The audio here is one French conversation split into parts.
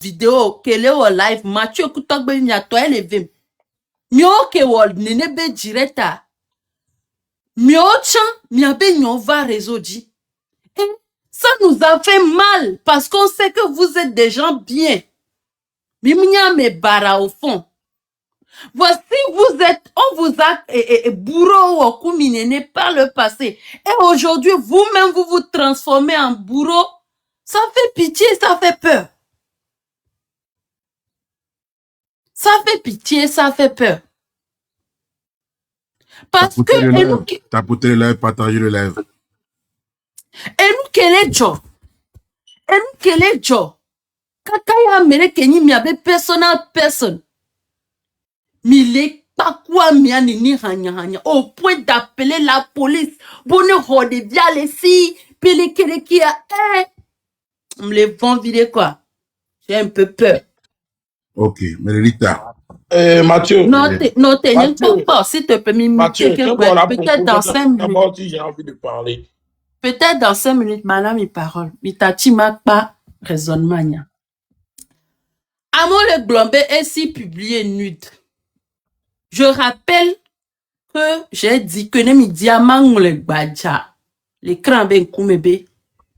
vidéo qu'elle est au live Mathieu Koutogbe Nyato elle est mio ke wol nene be direta mio chan miabe nyon va résoudre. Et ça nous a fait mal parce qu'on sait que vous êtes des gens bien. Mimnya me bara au fond. Voici vous êtes, on vous a bourreau ou kuminene par le passé. Et aujourd'hui, vous-même, vous vous transformez en bourreau. Ça fait pitié, ça fait peur. Ça fait pitié, ça fait peur. Parce que... Tapoter le live, partager le live. Et nous, quel est Joe? Et nous, quel est Joe? Kakaya mere kenyi miabe personne. Mile pas quoi miani ni hanya au point d'appeler la police. Bonne rode via les si pele kele qui a me les vont vider quoi. J'ai un peu peur. Ok, Mélita. Mathieu. Non, n'importe pas, s'il te plaît, Mathieu, peut-être dans 5 minutes. D'abord, si j'ai envie de parler. Peut-être dans 5 minutes, madame, mes paroles. Mitati m'a pas raisonnement. Amo le Glombe est si publié nude. Je rappelle que j'ai dit que ne mi diamant le badja, les crambes koumebe,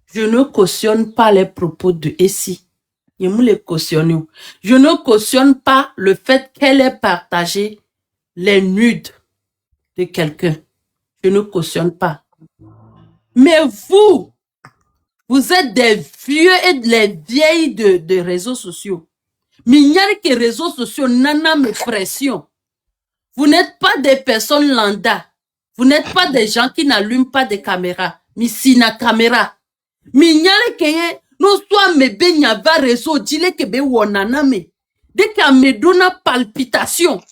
je ne cautionne pas les propos de Essie. Je ne cautionne pas le fait qu'elle ait partagé les nudes de quelqu'un. Je ne cautionne pas. Mais vous êtes des vieux et des vieilles de réseaux sociaux. Mignard que réseaux sociaux nana me pression. Vous n'êtes pas des personnes lambda. Vous n'êtes pas des gens qui n'allument pas de caméras. Mais si na caméra. Mignard que nous soit me benya va réseau dile que be wonana me. Dès qu'à me donne palpitation.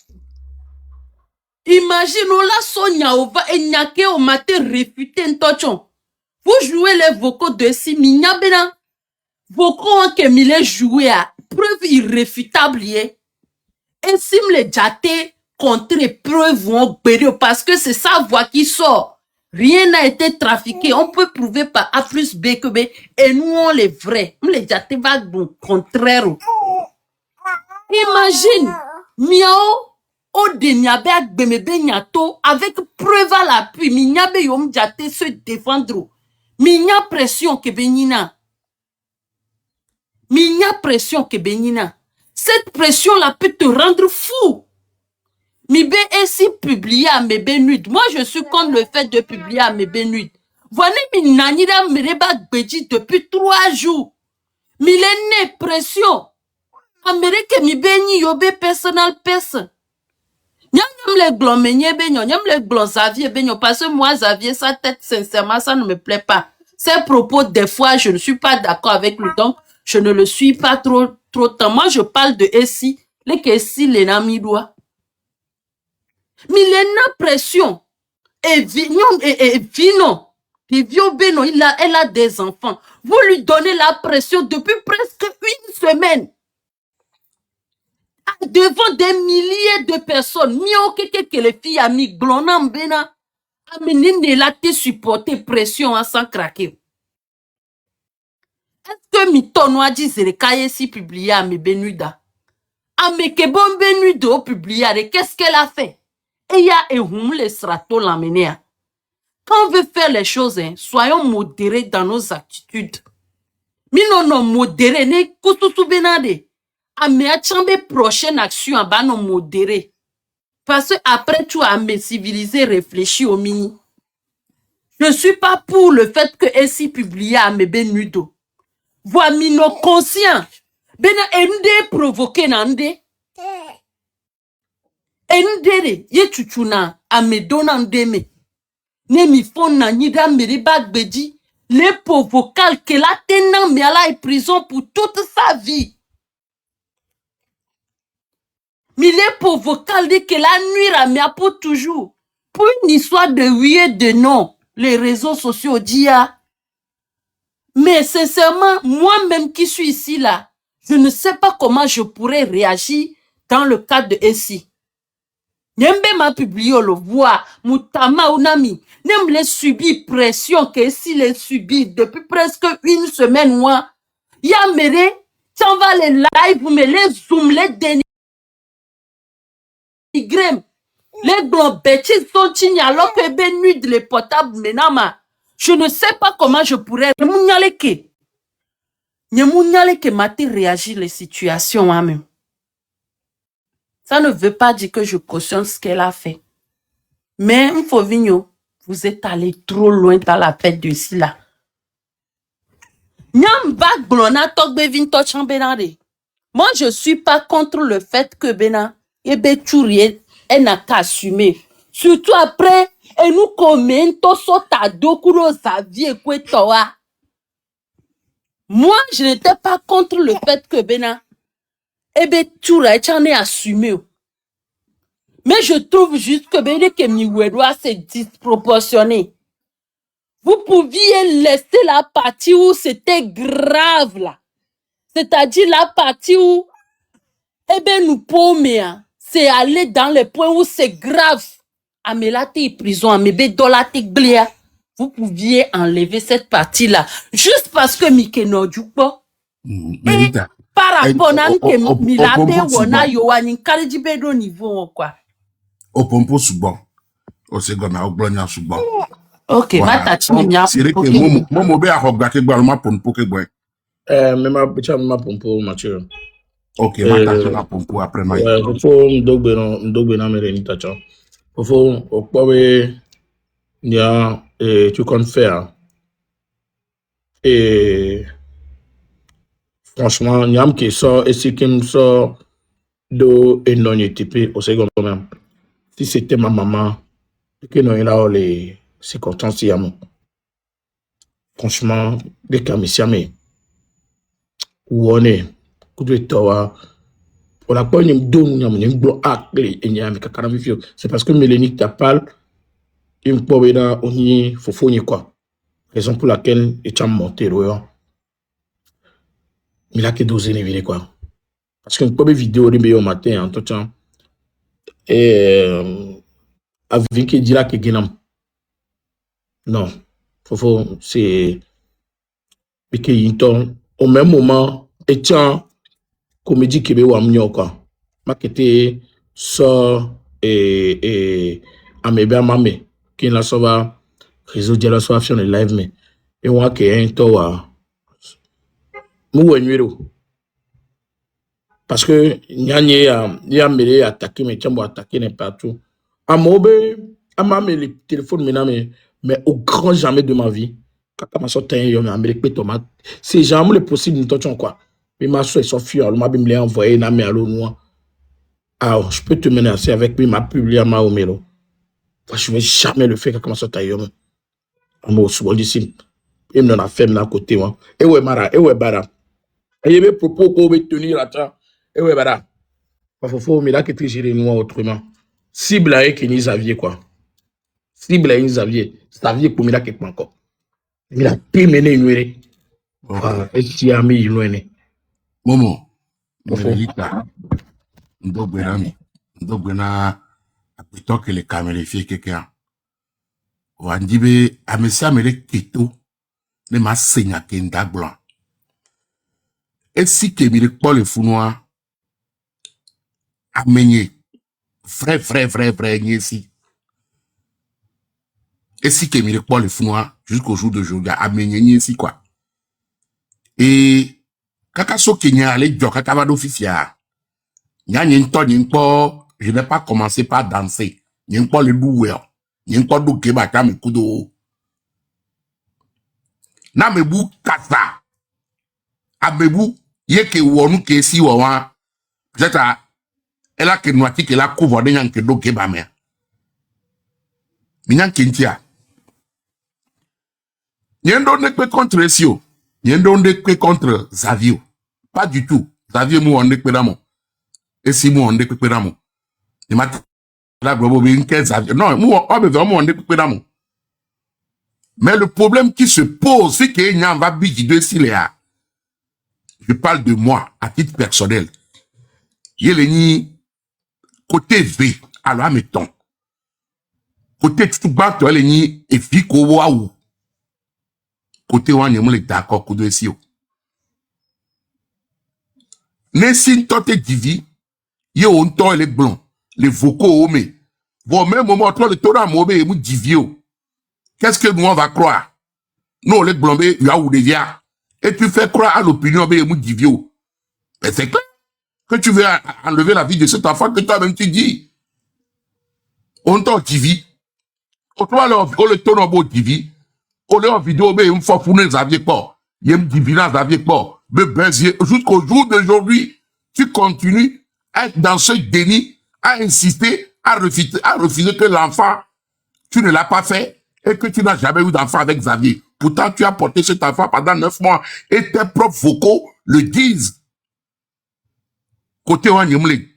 Imagine la sonia ova et nyake au matin réfuté ntochon. Vous jouez les vocaux de si mignabena. Vocaux que mille joué à preuve irréfutable et si me jate contre preuve vont parce que c'est sa voix qui sort. Rien n'a été trafiqué. On peut prouver par A plus B que B. Et nous, on les vrais. On les jate va donc contraire. Imagine. Miao. O de nyabe akbemebe nyato. Avec preuve à l'appui. Minyabe yom jate se défendre. Minya pression que benina. Minya pression que benina. Cette pression-là peut te rendre fou. Mibe est si publié à mes nudes. Moi, je suis contre le fait de publier à mes nudes. Voilà, mi nanira mereba beji depuis 3 jours. Milene pression. Amérique mi beni yobe personal person. Nyam le glomenye benyo, nyam le glon Xavier benyo, parce que moi, Xavier, sa tête, sincèrement, ça ne me plaît pas. Ses propos, des fois, je ne suis pas d'accord avec lui, donc, je ne le suis pas trop tant. Moi, je parle de Essie, les que Essie, les namidois. Milena pression. Et Vino. Et Vio Beno, elle a des enfants. Vous lui donnez la pression depuis presque 1 semaine. Devant des milliers de personnes. Mio que les filles a mis glonam bena. Amenine la te supporter pression à sans craquer. Est-ce que mi tono a dit zerekaye si publié à mes benuda? A me ke bon benuda au publié, qu'est-ce qu'elle a fait? Et y a un les stratos l'amener. Quand on veut faire les choses, hein, soyons modérés dans nos attitudes. Mi non modérés, ne kususu benade. A me a chambe prochaine action à bas non modéré. Parce que après tu as me civilisé, réfléchi au mini. Je ne suis pas pour le fait que ainsi publié à mes benudo. Vois mino conscient. Bena ende provoqué nande. Endere ye chuchuna a me donande me. Ne mi fon na nida meriba beji. Les pauvres cal que la tenant me à la prison pour toute sa vie. Mais les pauvres cal dit que la nuit à me pour toujours. Pour une histoire de oui et de non. Les réseaux sociaux disent. Mais sincèrement, moi-même qui suis ici là, je ne sais pas comment je pourrais réagir dans le cadre de Essie. N'embe m'a publié le voix, Moutama Unami, n'aime les subir pression que Essie les subit depuis presque 1 semaine, moi. Ya mere, on va les live, mais les zoom, les dénigrem, les blancs bêtises sont tignes alors que ben nuit les portables maintenant. Je ne sais pas comment je pourrais. Nyemounyale que mati réagir les situations moi-même. Ça ne veut pas dire que je cautionne ce qu'elle a fait. Mais Mfovigno, vous êtes allé trop loin dans la fête de ci là. Nyamba glona tokbe vinto chambenade. Moi, je ne suis pas contre le fait que Bena et Betourie n'a qu'à assumer. Surtout après, et nous commentons sur ta dokuro sa vie et quoi toi. Moi, je n'étais pas contre le fait que Bena et Betourie ait assumé. Mais je trouve juste que Bena que Miwedoa c'est disproportionné. Vous pouviez laisser la partie où c'était grave là. C'est-à-dire la partie où nous paumons, c'est aller dans les points où c'est grave. Amelate prison, amebe dolate glia. Vous pouviez enlever cette partie-là. Juste parce que Mike Nodjukbo. Merita. Par rapport à Au Milabe Wona Yoani Kalijibedo niveau quoi. Au pompo souvent. Au second, au blanc souvent. Ok, ma tati mia. C'est vrai que mon be a hogate gba ma pompo ke gba. Mais ma pompo, Mathieu. Ok, ma tati na pompo après ma. Ouais, faut m'dogbe na mere ni tacha. Faut okpawe nia tu comptes faire. Et franchement, niam qui sort et si qui me sort de énorme type au second même. Si c'était ma maman, que non il a les circonstances y a mon. Franchement, des camisiamé. Où on est, coup de toa. Pour la poigne me donne un blo aclé et n'y a avec un c'est parce que Mélanie t'appelle, il me peut là on y faut quoi. Raison pour laquelle il t'a monté là. Il a que 12 ans quoi. Parce que une vidéo de au matin en tout temps et avec qui dira que genam. Non, faut c'est et que Yinton au même moment et tiens comédie qui wa mnyo quoi. Makete so et amebe amame qui la sova réseau de la soif sur le live mais et moi que un to wa mu wenwero parce que nyanye ya mele attaquer mais tiens attaquer n'importe partout amobe amame le téléphone mais au grand jamais de ma vie quand ma sorte yo mais amérique tomate c'est jamais le possible nous touchons quoi mais ma soeur son fille elle m'a bien me envoyé na mais allo noir. Ah, je peux te menacer avec lui, m'a publié à Maomelo. Je ne vais jamais le faire comme ça, tailleur. Je suis ici. Il me a fait à côté. Et ouais, Mara, et ouais, Bara. Et il y a des propos qu'on veut tenir là-dedans. Et ouais, Bara. Il faut me la que tu gères nous autrement. Cible à qui nous aviez quoi. Cible à nous aviez. Xavier pour me la que pas encore. Il a pu mener une nuée. Et tu as mis une nuée. Momo. Merita. Ndogbe na apito que les caméras fait quelqu'un. Wandibe amesi amere keto ne ma senya kenda blanc. Et si que mi pas le funwa amenye vrai nyesi. Et si que mi pas le funwa jusqu'au jour d'aujourd'hui amenye nyesi quoi. Et kaka so kenya ale jo kaka ba d'officia. Nya nyento nyimpo, je n'ai pas commencé par danser. Nyimpo le douwer. Nyimpo do keba ta me kudo. Na mebu kasa. Abebu yeke wonu ke si wawa. Peut-être elle a que noiti que la couvre de nyan ke do keba me. Minyan kentia. Nyendo ne peut contre Sio. Nyendo ne peut contre Zavio. Pas du tout. Zavio mou on ne peut d'amo. Et si mou on ne peut d'amo. Il m'a la globo bien que Zavio. Non, mou on ne peut d'amo. Mais le problème qui se pose, c'est qu'il y a un babiji de Siléa. Je parle de moi, à titre personnel. Il y a côté V, alors mettons. Côté tout bas, tu as les et fico waouh. Côté one, il y a d'accord, coup de Sio. Nessin tote divi, ye on to les blancs, les vocaux hommes. Bon, même moment, toi, le tora mobé et mou divio. Qu'est-ce que nous, on va croire? Nous, les blancs, il y a ou des via. Et tu fais croire à l'opinion, mais mou divio. Mais c'est clair que tu veux enlever la vie de cet enfant que toi-même tu dis. On t'en divi. On le tourne en beau divi. On le en vidéo, mais il faut fournir les aviers pas. Il y a une divination d'aviers pas. Mais ben, jusqu'au jour d'aujourd'hui, tu continues à être dans ce déni, à insister, à refuser que l'enfant, tu ne l'as pas fait et que tu n'as jamais eu d'enfant avec Xavier. Pourtant, tu as porté cet enfant pendant 9 mois et tes propres vocaux le disent. Côté on y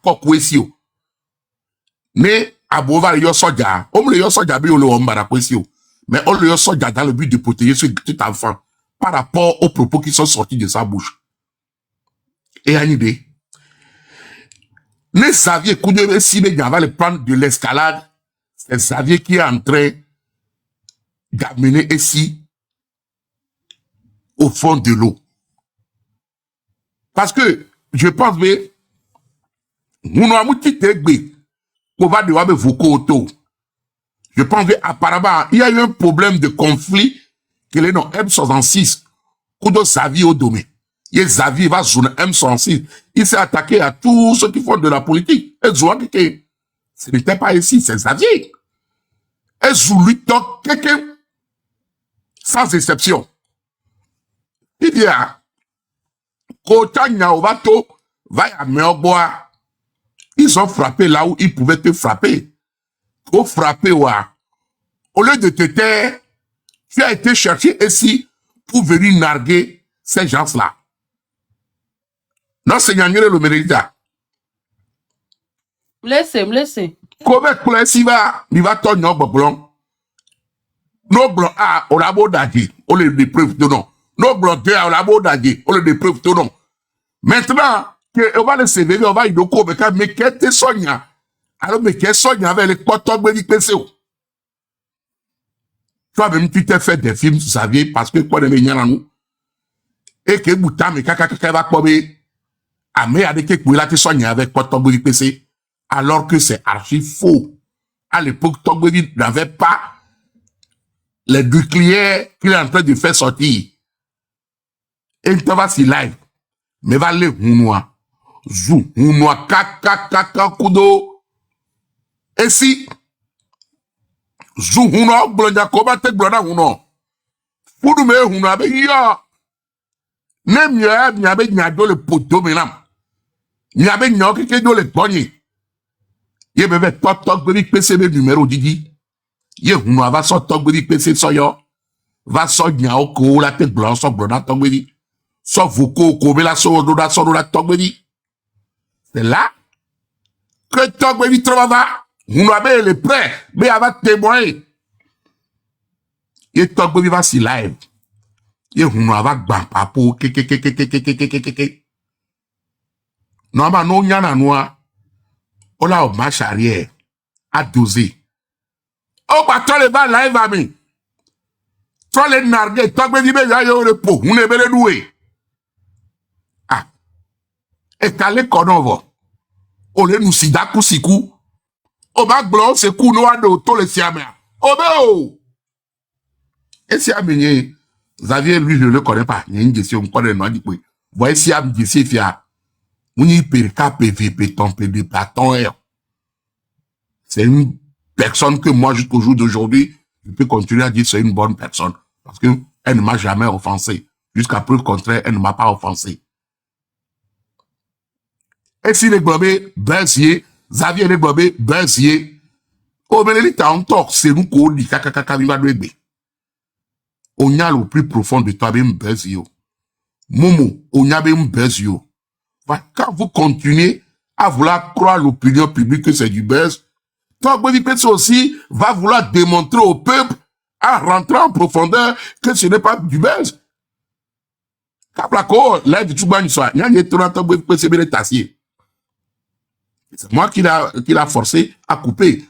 kokwesio. Mais abova yo soja, on le yo soja bi on le ombara kwesio. Mais on le yo soja dans le but de protéger ce petit enfant par rapport aux propos qui sont sortis de sa bouche. Et une idée. Ne Xavier Koudebe Sime va le prendre de l'escalade. C'est Xavier qui est en train d'amener ici au fond de l'eau. Parce que je pense que je pense qu'apparemment, il y a eu un problème de conflit que les noms M66, Kudo Xavier au domaine. Et Xavier va sur M66. Il s'est attaqué à tous ceux qui font de la politique. Et ce n'était pas ici, c'est Xavier. Et Zouli donc quelqu'un sans exception. Il dit à Kotanya Ovato va à Meoboa. Ils ont frappé là où ils pouvaient te frapper. Pour frapper, ouah. Au lieu de te taire, tu as été chercher ici pour venir narguer ces gens-là. Non, c'est Nyangere le mérita. Laissez. Comment tu vas, il va ton nom blanc. Non blanc A, on a beau d'agir, on les preuves de non. Non blanc 2, on a beau d'agir, on les preuves de non. Maintenant, on va le CV, on va y doko, mais qu'est-ce que Sonia? Alors, mais qu'est-ce que Sonia avec les potos de l'IPCO? Toi-même, tu t'es fait des films, Xavier, parce que quoi de venir à nous? Et que Bouta, mais kaka va comme à me avec que là, tu Sonia avec potos de l'IPC. Alors que c'est archi faux. À l'époque, Togbedi n'avait pas les nucléaires qu'il est en train de faire sortir. Et il va si live. Mais va le Hounoua. Zou, Hounoua, kaka, kudo. Et si, Zou, Hounoua, blondia, comment te blondia, Hounoua. Foudou me Hounoua, be ya. Nem ya, n'yabe n'yado le poteau, menam. N'yabe n'yado ke do le pogné. Ye bebe tok bebe PC be numéro didi. Ye Hounoua va so tok bebe PC so yo. Va so nyao ko la te blanc so blonda tok bebe. So voko ko be la so do la tok bebe. C'est là que tok bebe travaille. Hounoua be le prêt, be va témoigner. Ye tok bebe va si live. Ye Hounoua va gba papo ke. Non ba no nyana noa. On a au marche arrière, à doser. Oh, bah, toi, les balles, là, il va me. Toi, les nargues, toi, me dis, mais, y'a eu le pot, on est bien doué. Ah. Et t'as les conovo. On les nous si d'akou si kou. Oh, bah, blanc, c'est kou, noa, de, tous les siamens. Oh, ben, oh. Et siamens, Xavier, lui, je ne le connais pas. Il y a une question, on connaît, non, dit, oui. Voyez, siam, dit, fia. C'est une personne que moi, jusqu'au jour d'aujourd'hui, je peux continuer à dire que c'est une bonne personne. Parce que elle ne m'a jamais offensé. Jusqu'à preuve contraire, elle ne m'a pas offensé. Et si les globés, Xavier les globés, oh, mais les temps, c'est nous qu'on dit, on y a le plus profond de toi, même Momo, on y a même quand vous continuez à vouloir croire l'opinion publique que c'est du buzz, toi, Boniface aussi va vouloir démontrer au peuple, à rentrer en profondeur, que ce n'est pas du buzz. C'est moi qui l'a forcé à couper.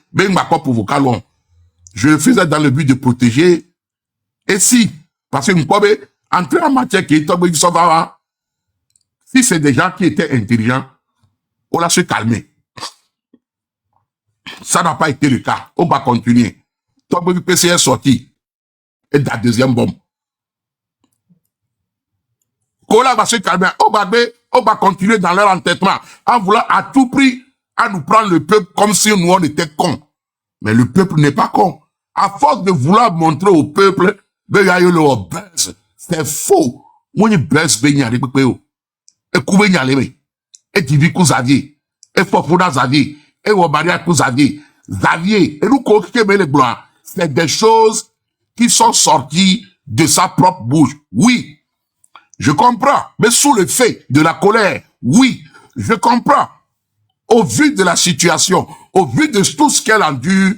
Je le faisais dans le but de protéger. Et si, parce que nous pouvons entrer en matière qui est tombée du sauvage, Si c'est des gens qui étaient intelligents, on va se calmer. Ça n'a pas été le cas. On va continuer. Toi, le PC est sorti. Et la deuxième bombe. Kola va se calmer. On va continuer dans leur entêtement. En voulant à tout prix à nous prendre le peuple comme si nous on était cons. Mais le peuple n'est pas con. À force de vouloir montrer au peuple, c'est faux. Moi, je baisse, et couver Nyaleme, et Diviku Xavier, et Fofuna Xavier, et Wobaria Xavier, Xavier, et nous mais les blancs, c'est des choses qui sont sorties de sa propre bouche. Oui, je comprends, mais sous le fait de la colère, oui, je comprends. Au vu de la situation, au vu de tout ce qu'elle endure,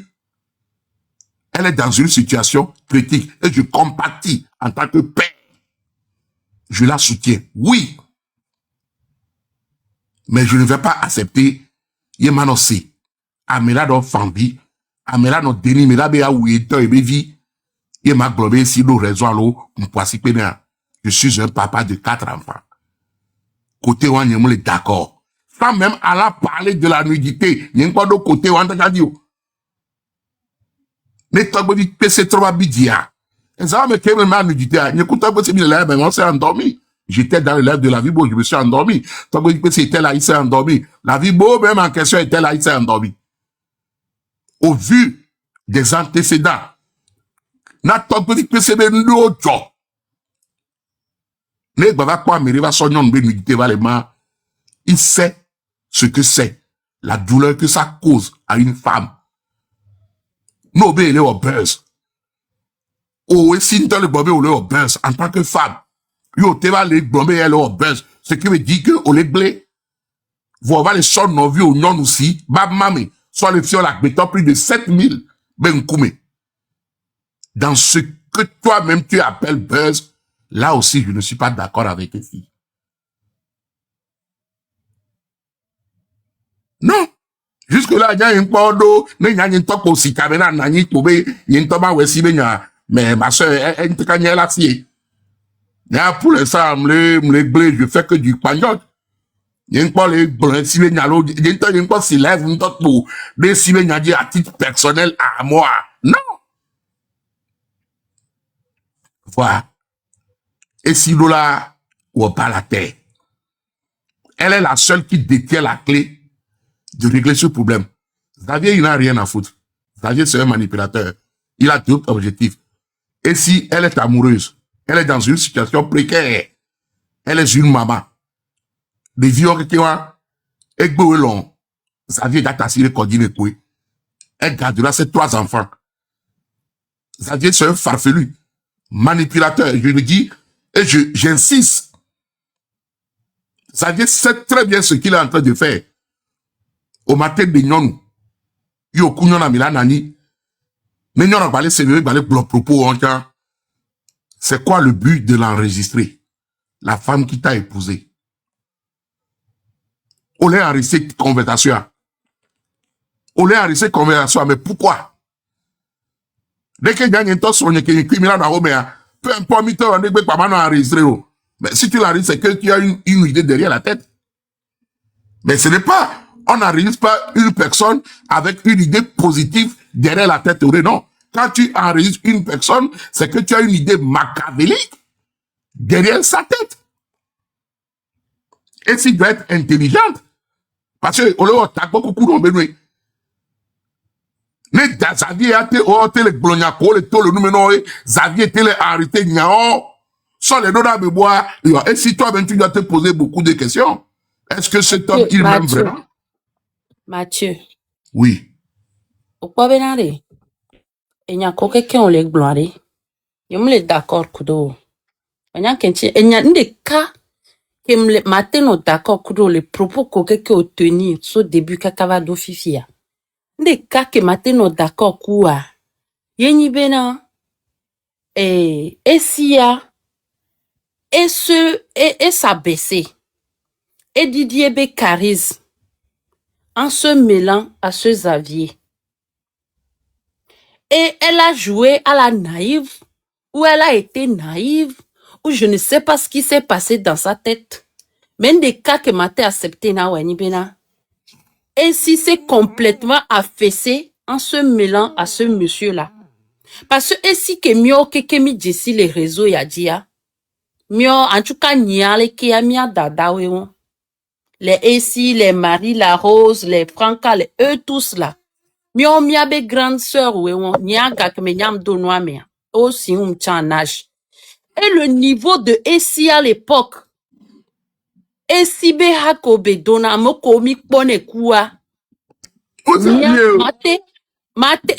elle est dans une situation critique. Et je compatis en tant que père. Je la soutiens. Oui. Mais je ne vais pas accepter Yemanosé. Amela do Fambi. Amela no Denis. Mela bea ouyeto et bevi. Yema globé si nous raisons l'eau. Je suis un papa de 4 enfants. Côté ouan yemou les d'accord. Sans même aller parler de la nudité. Y'en pas de côté ouan t'as dit. Mais toi, tu peux se trouver bidia. Et ça me fait ma nudité. N'écoute pas ce qu'il mais on s'est endormi. J'étais dans le lèvre de la vie, je me suis endormi. Toi, tu peux c'était là, il s'est endormi. La vie, même en question, était là, il s'est endormi. Au vu des antécédents, n'a pas de que c'est de l'autre. Mais, bah, quoi, mais il va sonner une nudité, vraiment. Il sait ce que c'est. La douleur que ça cause à une femme. Nous, il est au buzz. Oh, et si nous le bombé, on est au buzz, en tant que femme. Yo, te va les bombé, elle est au buzz. Ce qui veut dire que, on les blé. Vous avez les sons non vus au non aussi. Bab mami. Soit les filles, la béton, plus de 7000. Ben koumé. Dans ce que toi-même tu appelles buzz, là aussi, je ne suis pas d'accord avec les filles. Non. Jusque-là, il y a un pordo, mais il y a un top aussi, caméra, nani, poubé, il y a un top à Wessi, mais ma soeur, elle te gagne la fille. Pour l'instant, me blé, je fais que du pagnol. Il y a un peu les blés, si les nyalo, il y a un peu si lève, un peu pour, mais si les nyadi à titre personnel à moi. Non. Voilà. Et si l'eau là, ou pas la terre. Elle est la seule qui détient la clé de régler ce problème. Xavier, il n'a rien à foutre. Xavier, c'est un manipulateur. Il a d'autres objectifs. Et si elle est amoureuse, elle est dans une situation précaire, elle est une maman. Les vieux qui ont, et long, Xavier a tassé les coordonnées pour elle gardera ses 3 enfants. Xavier, c'est un farfelu, manipulateur. Je le dis, et j'insiste. Xavier sait très bien ce qu'il est en train de faire. Au matin de Nyon, yo kunyon na mila nani, mais Nyon a balé c'est balé propos en temps. C'est quoi le but de l'enregistrer? La femme qui t'a épousé. On l'a enregistré conversation. On l'a enregistré conversation, mais pourquoi? Dès que gagne un temps sur une criminel dans Roméa, peu importe, on n'est pas mal enregistré. Mais si tu l'enregistres, c'est que tu as une idée derrière la tête. Mais ce n'est pas, on n'enregistre pas une personne avec une idée positive derrière la tête. Non. Quand tu enregistres une personne, c'est que tu as une idée machiavélique derrière sa tête. Et si tu dois être intelligente, parce que, on l'a beaucoup de mais Xavier a été le blognaco, le taux, le numéro, Xavier était arrêté, sans les noms bois. Et si toi-même tu dois te poser beaucoup de questions, est-ce que cet homme, il m'aime vraiment? Mathieu. Oui. Au quoi benare? Et n'y a qu'aucun qui on les gloire. Y'a me les d'accord, kudo. Et n'y a qu'un et n'y a des cas qui me les matin d'accord, kudo, les propos qu'aucun qui ont tenu, au début, kakavado fifia. Des cas qui matin d'accord, quoi. Y'a n'y bena. Et s'il et ça baissé. Et Didier Bécarise. En se mêlant à ce Xavier. Et elle a joué à la naïve, ou elle a été naïve, ou je ne sais pas ce qui s'est passé dans sa tête. Même des cas que m'a accepté na ouais, ni bena. Et si c'est complètement affaissé en se mêlant à ce monsieur-là. Parce que si que mio que mi d'ici les réseaux ya dia. Mio en tout cas niale qui a mia dada weon. Les Essie, les Marie, la Rose, les Franca, les eux tous là. Mio miabe grande sœur weon. Niaga que me nyam do noa mea. Aussi en âge. Et le niveau de Essie à l'époque. Essie be hakobe dona moko mi pone kua.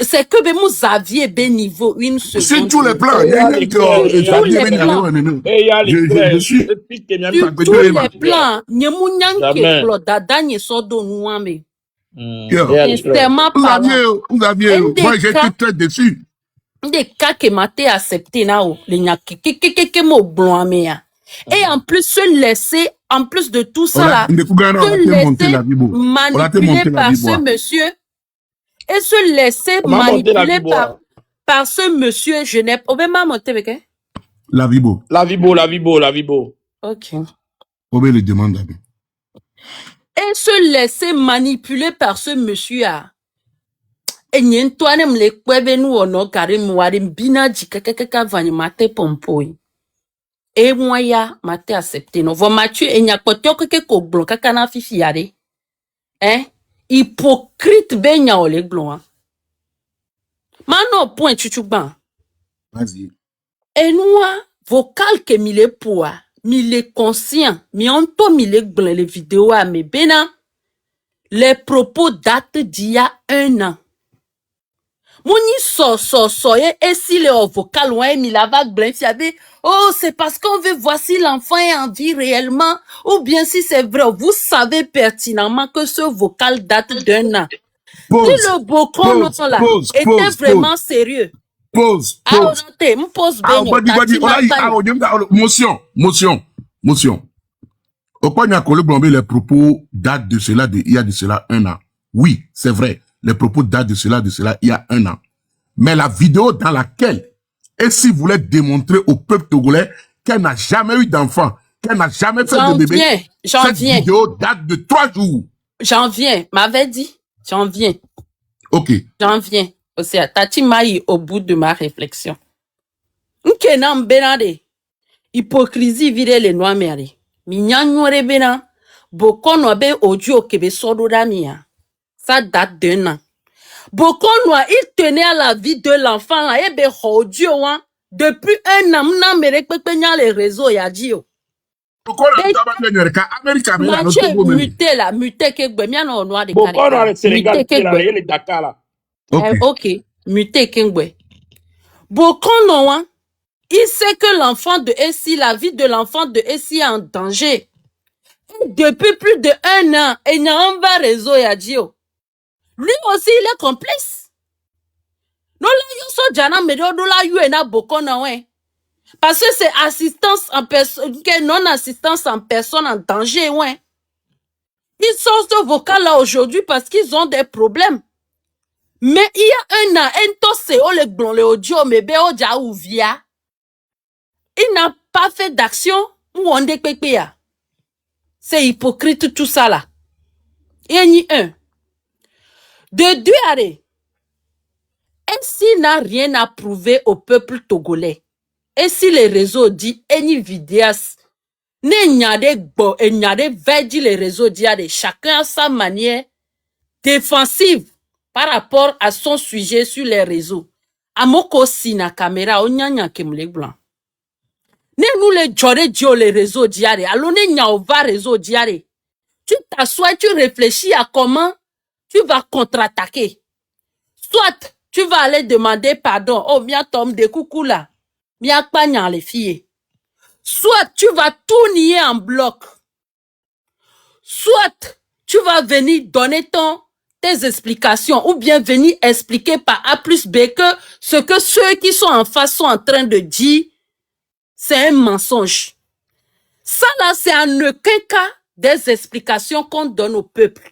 C'est que vous aviez ben niveau une seconde. Sur tous les plans. Il y a les clairs. Et il y a les plans. Et il y a les clairs. Je suis. Sur tous les plans. Nyemunyanke klo dada nye sodo nouame. Sincèrement parlant. Vous aviez. Moi, j'étais très déçu. Des cas que m'ate accepté na o. Les nyaki que mo blâme ya. Et en plus se laisser, en plus de tout ça là, se laisser manipuler par ce monsieur. Et se laisser manipuler par ce monsieur, je n'ai pas monté avec elle. La Vibo. Ok. Obé le demande à lui. Et se laisser manipuler par ce monsieur. Et n'y toi nem le kwebe nous ono karim warim bina jikakaka vani mate pompoi. Et moi ya mate accepté no. Vo Mathieu et n'y a pas de ko blon kakana fifi yare. Hein? Hypocrite ben ya ole blon. Mano point chuchuban. Vas-y. Et nous, vocal que mille poa, mille conscient, mi onto mille blin les vidéos à mes bena. Les propos datent d'il y a 1 an. Mouni et si le vocal ouais, mi la vague blin fiabe. Oh, c'est parce qu'on veut voir si l'enfant est en vie réellement, ou bien si c'est vrai. Vous savez pertinemment que ce vocal date d'1 an. Si le bocon là était vraiment sérieux. Pause. Motion. Au point les propos datent de cela, il y a de cela 1 an. Oui, c'est vrai. Les propos datent de cela, il y a 1 an. Mais la vidéo dans laquelle Essie voulait démontrer au peuple togolais qu'elle n'a jamais eu d'enfant, qu'elle n'a jamais fait de bébé. Cette vidéo date de 3 jours. J'en viens. M'avait dit. J'en viens. Ok. J'en viens. Aussi, Tati Maï au bout de ma réflexion. N'kenam benade. Hypocrisie vire les noix mère. Mignanore bena. Bokono be audio kebe sododa mia. Ça date d'1 an. Bokono, il tenait à la vie de l'enfant là. Et be audio hein. Depuis 1 an, m'na mere pepenya les réseaux ya dio. Muté là, muté que bien on noir de ok, muté kengwe. Bokono hein. Il sait que l'enfant de Essie, la vie de l'enfant de Essie est en danger. Depuis plus de 1 an, il n'y a un va réseau ya dio. Lui aussi, il est complice. Non, là, il y a jana medo la yuena Bokono ouais. Parce que c'est assistance en personne, non-assistance en personne en danger, ouais. Ils sortent ce vocal là aujourd'hui parce qu'ils ont des problèmes. Mais il y a 1 an, le audio, mais il n'a pas fait d'action ou on dépépéa. C'est hypocrite tout ça là. Et ni un. De 2 arrêts. Et s'il n'a rien à prouver au peuple togolais. Et si les réseaux disent, any vidéas, n'y a des vedis les réseaux disent, chacun à sa manière défensive par rapport à son sujet sur les réseaux. Amoko si na caméra, on nyanya kemle blanc. Ne nous les jore dio les réseaux diare, alors ne nya va réseau diare. Tu t'assois, tu réfléchis à comment tu vas contre-attaquer. Soit tu vas aller demander pardon, oh bien tombe de coucou là. Les filles. Soit tu vas tout nier en bloc. Soit tu vas venir donner tes explications ou bien venir expliquer par A plus B que ce que ceux qui sont en face sont en train de dire, c'est un mensonge. Ça là, c'est en aucun cas des explications qu'on donne au peuple.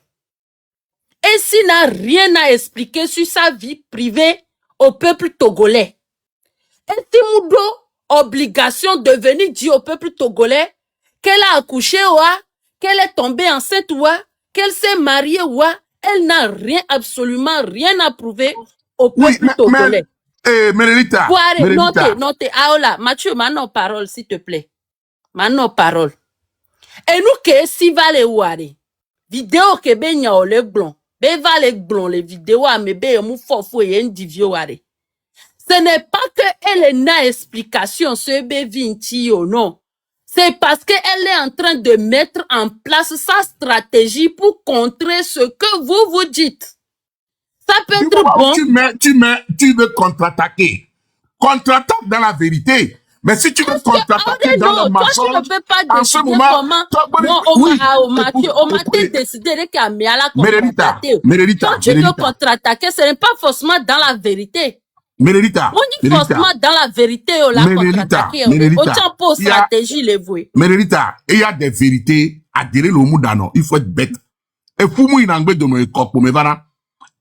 Et s'il n'a rien à expliquer sur sa vie privée au peuple togolais, et Timoudo, obligation de venir dire au peuple togolais qu'elle a accouché, qu'elle est tombée enceinte, qu'elle s'est mariée, elle n'a rien, absolument rien à prouver au peuple togolais. Merelita. Notez. Aola, Mathieu, maintenant parole, s'il te plaît. Maintenant parole. Et nous, que si va les ouare, vidéo que ben ya ole blon, ben va les blon, les vidéos à me ben mou fofo et un divio ouare. Ce n'est pas que elle n'a explication ce B20 ou non. C'est parce qu'elle est en train de mettre en place sa stratégie pour contrer ce que vous dites. Ça peut être bon. Tu veux contre-attaquer. Contre-attaque dans la vérité. Mais si tu veux contre-attaquer dans le mensonge, toi, tu ne peux pas en ce moment, Mathieu, on m'a décidé qu'à Miala contre-attaquer. Quand tu veux contre-attaquer, ce n'est pas forcément dans la vérité. Merelita. On dit forcément dans la vérité, on l'a contre-attaqué. On tient pas stratégie, les voués. Merelita, il y a des vérités à dire le mot d'ano. Il faut être bête. Et pour moi, il y a un peu de me copo, mais voilà.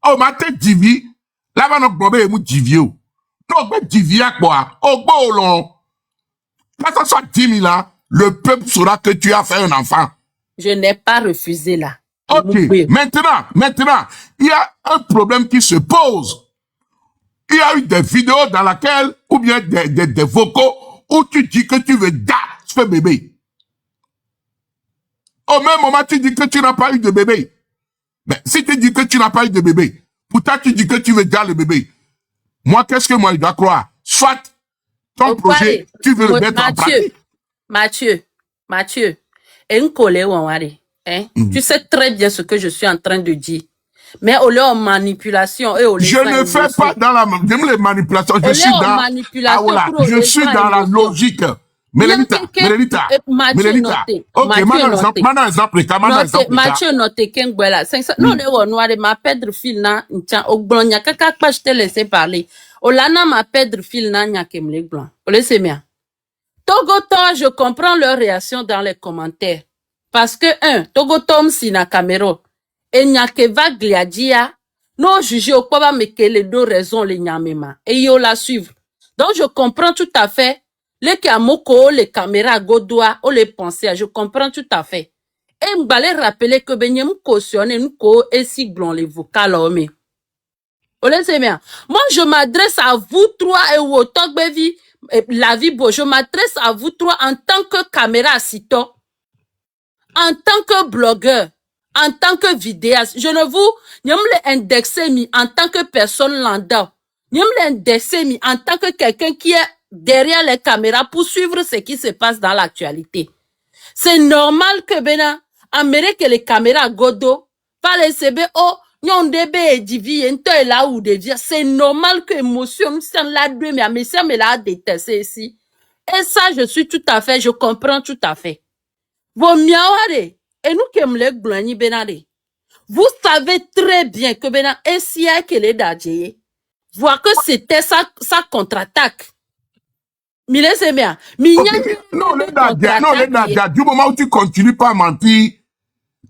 Oh, ma tête divi. Là-bas, nous avons un divi. Non, mais divi à quoi? Oh, bon, long. Quand ça soit 10 000 ans, le peuple saura que tu as fait un enfant. Je n'ai pas refusé là. Ok. Maintenant, il y a un problème qui se pose. Il y a eu des vidéos dans lesquelles, ou bien des vocaux, où tu dis que tu veux ce bébé. Au même moment, tu dis que tu n'as pas eu de bébé. Mais si tu dis que tu n'as pas eu de bébé, pourtant tu dis que tu veux le bébé. Moi, qu'est-ce que moi je dois croire? Soit ton projet, tu veux le mettre en pratique. Mathieu, tu sais très bien ce que je suis en train de dire. Mais au lieu de manipulation et au lieu je ne fais pas dans la manipulation, je suis dans la logique. Merelita. Ok, maintenant exemple. Mathieu noté Kengwela. Non, ma pèdre fil na oglonya kaka pas je te laisser parler. Olana ma pèdre fil na nya kemle blanc. Laissez bien. Togoton, je comprends leur réaction dans les commentaires. Parce que Togotom si na caméra. Et nya ke va gliadia. Non juger au quoi me que les deux raisons les nyamema. Et yo la suivre. Donc je comprends tout à fait. Les camoko, les caméras godoa, ou les pensées, je comprends tout à fait. Et m'balé rappeler que benyem cautionne nous ko et si glon les vocales homme. Bien. Moi, je m'adresse à vous trois et au talk baby, la vie beau. Je m'adresse à vous trois en tant que caméra assistant, en tant que blogueur, en tant que vidéaste. Je ne vous, n'yam le indexé mi en tant que personne lambda. N'yam le indexé mi en tant que quelqu'un qui est derrière les caméras pour suivre ce qui se passe dans l'actualité. C'est normal que bena Amérique les caméras godo va les sebe oh nyon debe divi ento là ou de dire c'est normal que émotion sans la deux mais ça me l'a détesté ici. Et ça je suis tout à fait, je comprends tout à fait. Vos miaware et nous qui me les glani benade. Vous savez très bien que bena SIA que les dadjeye voir que c'était sa contre-attaque. Mille c'est bien. Non, du moment où tu continues pas à mentir,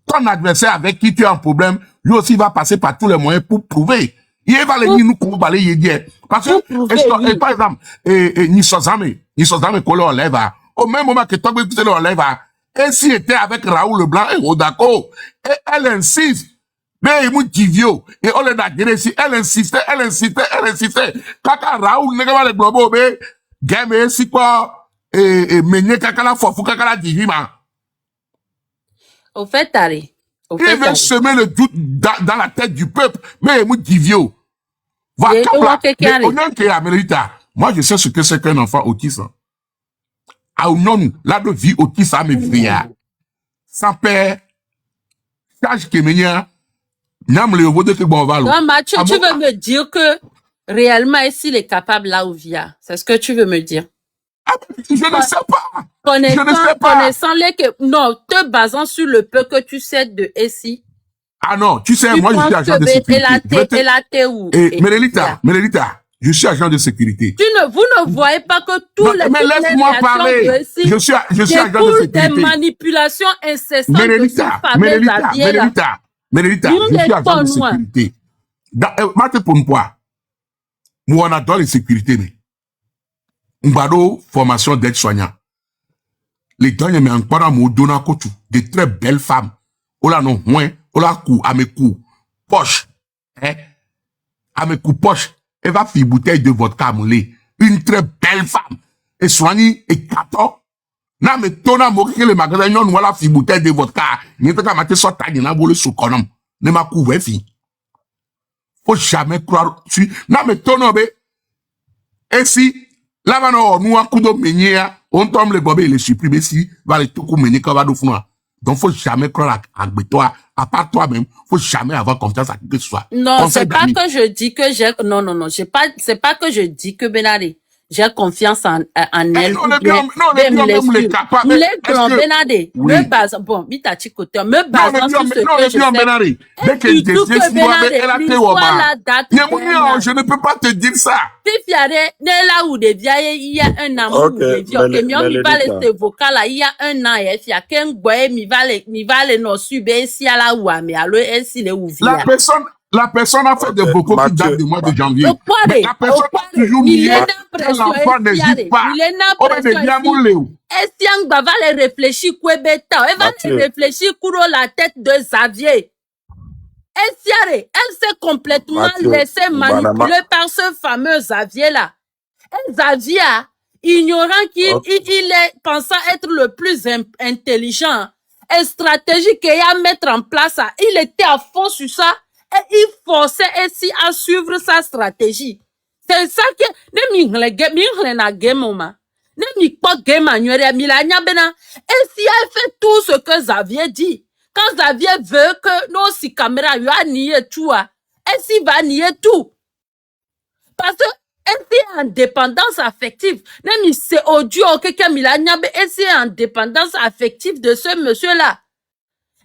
ton adversaire avec qui tu as un problème, lui aussi va passer par tous les moyens pour prouver. Il va les dire nous pour balayer hier. Parce que, par exemple, Nisozame qu'on l'enlève, au même moment que toi, tu l'enlèves, et s'il était avec Raoul Leblanc et Rodako, et elle insiste. Mais il m'a dit vieux, et on l'a dit, elle insistait. Kaka Raoul, n'est pas le globo, mais, game, c'est quoi, et menye kaka la fofu, kaka la divima. Au fait, Tari. Il veut semer le doute dans la tête du peuple, mais il m'a dit vieux. Va moi, je sais ce que c'est qu'un enfant autiste. Ah non, là de vie autiste, ça me fait. Sans père, sage que menye, non, Mathieu, tu veux me dire que réellement, ici, il est capable là où via. C'est ce que tu veux me dire. Je ne sais pas. Connaissant les que, non, te basant sur le peu que tu sais de ici. Ah non, tu sais, moi, je suis agent de sécurité. Merelita, je suis agent de sécurité. Vous ne voyez pas que tous les mais laisse-moi parler. Je suis agent de sécurité. Des manipulations incessantes. Merelita, je suis agent de sécurité. Mate pour moi, on a dans les sécurités, mais on a formation d'aide-soignant. Les gens y ont encore un donna coach, de très belles femmes. Ola non, moins, ola cou, à mes coups, poche, hein, à mes coups poche, elle va faire bouteille de vodka moulé. Une très belle femme. Et soignée, et 14. Na me tona mo que le magasin non wala fi bouteille de vodka. Ni te ka mate so tagi na bole sous konom. Ne ma couvre fi. Faut jamais croire sur. Na me tona be. Et si, là maintenant, nous, un coup de meunier, on tombe le bobé et le supprimer si, va le tout coup meunier qu'on va nous faire. Donc, faut jamais croire à toi, à part toi-même, faut jamais avoir confiance à qui que ce soit. Non, Conseil c'est pas d'amis. que je dis que j'ai, non, c'est pas que je dis que Benade, j'ai confiance en elle. Non, les bien, même les capables. Les grands Benade, Oui. me base, bon, Mitachi côté, me Non, basant sur ce que je sais. Benari. Dès que Et surtout que Benade, l'histoire la date. je ne peux pas te dire ça. Fifiare, là où des vieilles, il y a un amour, Ok, des vieux, que mi va Melodita. laisser vocal là, il y a un an, et fia, qu'un boy, mi va les non subir, si à la ou à mais alors, et si les ouvriers. La personne a fait des vocaux qui Mathieu. datent du mois de janvier. Au poids Mais la personne a toujours nié que l'enfant n'hésite pas. Oh, mais bien moulé. Est-ce que va les réfléchir quoi bêta? Elle va Mathieu. les réfléchir couro la tête de Xavier. Elle s'est complètement Mathieu, laissée manipuler Banama. par ce fameux Xavier là. Et Xavier, ignorant qu'il Ok. il est pensant être le plus intelligent et stratégique qu'il y a à mettre en place, il était à fond sur ça et il forçait ainsi à suivre sa stratégie. C'est ça que na game ne mi pas game annuel milania bena et si elle fait tout ce que Xavier dit quand Xavier veut que nos si caméras lui a nié tout et s'il va nier tout parce que elle est en dépendance affective ne mi c'est audio que milania be elle est en dépendance affective de ce monsieur là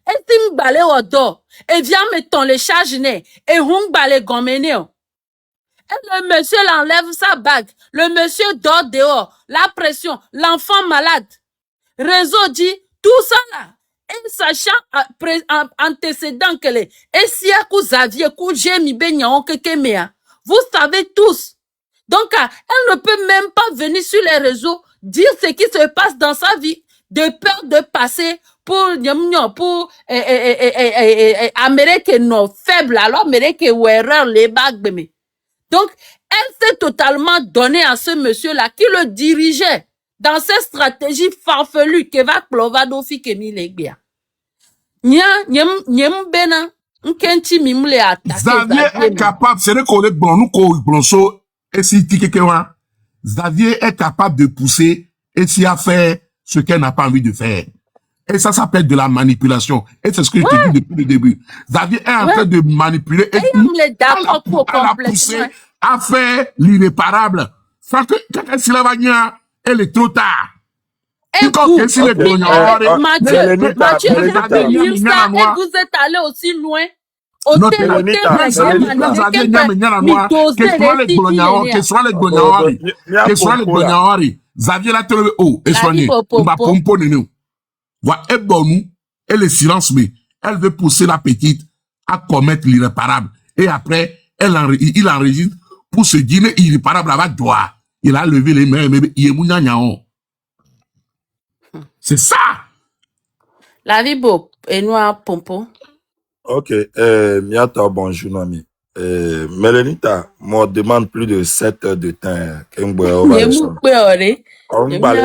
et si m'balé au dos et vient me ton les charges et hung balé gomeneo. Et le monsieur l'enlève sa bague. Le monsieur dort dehors. La pression. L'enfant malade. Réseau dit tout ça là. Et sachant antécédent que les. Et si à coup Xavier, coup Jémi Benyan, vous savez tous. Donc, elle ne peut même pas venir sur les réseaux dire ce qui se passe dans sa vie de peur de passer pour Amérique non faible alors Amérique ou erreur les bagues. Donc, elle s'est totalement donnée à ce monsieur-là qui le dirigeait dans cette stratégie farfelue que va Clovado fi que mi legbia. Nyem bena, nkenti mimle attaquer Xavier est capable, c'est vrai qu'on est bon, nous qu'on bronzo, et si Tikekewa, Xavier est capable de pousser et s'y a fait ce qu'elle n'a pas envie de faire. Et ça s'appelle de la manipulation. Et c'est ce que je te dis depuis le début. Xavier est en train de manipuler et elle a poussé à faire l'irréparable. Sans que quelqu'un s'y la va venir, elle est trop tard. Et vous, Mathieu, Mathieu, vous êtes allé aussi loin. Xavier l'a trouvé haut et soigné. Et le silence, mais elle veut pousser la petite à commettre l'irréparable. Et après, il enregistre pour se dîner irréparable avec joie. Il a levé les mains, mais il est mougnagnon. C'est ça. La vie beau et noir pompo. Ok, Miata, bonjour, ami. Melodita, moi, demande plus de 7 heures de temps. On va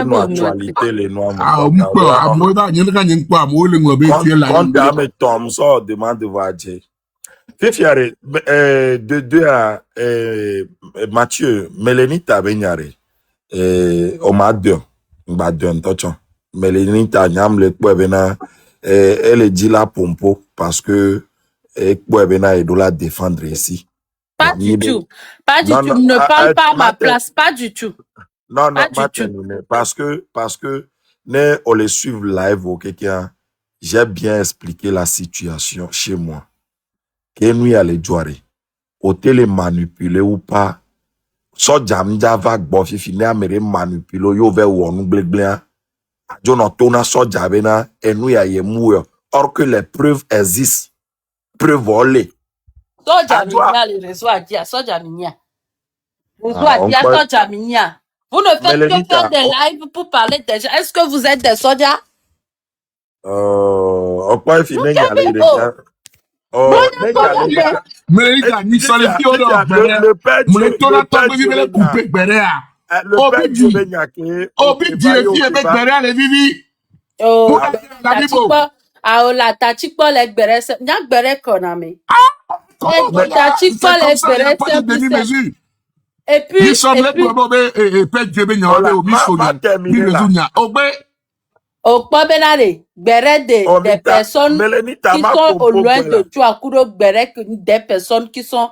nous actualité, les noirs. Quand tu Tom, ça demande de voir Dieu. Fifiare, de deux à Mathieu, Melodita, Benyare, on m'a deux, Melodita, Nyam, le Pouebena, elle dit la pompo parce que Pouebena, elle doit la défendre ici. Pas du tout. Pas du tout. Ne parle pas à ma place. Pas du tout. Non, parce que, ne, on les suit live au quelqu'un, j'ai bien expliqué la situation chez moi. Que nous y allons jouer. Au télé manipuler ou pas. So jamja va bofi fini amere manipuler yo ve wonu gleglen. Jonathan so jabena et nous y allons mourir. Or que les preuves existent. Preuves volées. Soja minya le réseau a dit, soja minya. Réseau a dit, soja minya. Vous ne faites que faire Melenita, des lives pour parler des gens. Est-ce que vous êtes des soldats? okwa ifi Nous nenye ale quel ire kia. Bon, Nenye d'accord, ale ire mais kia. Melita ni sọlẹ tí o dọ gbẹrẹ Le père mùlẹ Dieu, tó le náà tọ père pé Dieu bíbélì be kù pé nya. gbẹrẹ à Le obi père di Dieu be nya ke obi di okeba yo efi ebe okeba. gbẹrẹ à lè vivi oh, múna yẹn ladibo la tachikpo le gbere se, nya gbere konami. kọ́mọ tó Et yà tachikpo c'est le comme ça il y a gbere pas de simple simple. demi-mesure Et yìí puis, sọm lẹ gbọdọ bẹ pẹ jẹ bẹ yàn ọbẹ Voilà, omi ma sọnyàn bí terminer rezu là. yàn ọgbẹ au Pobenare, gbere des Omita, personnes Melenita qui ma sont au pompo loin de là. Tuakuro, gbere des personnes qui sont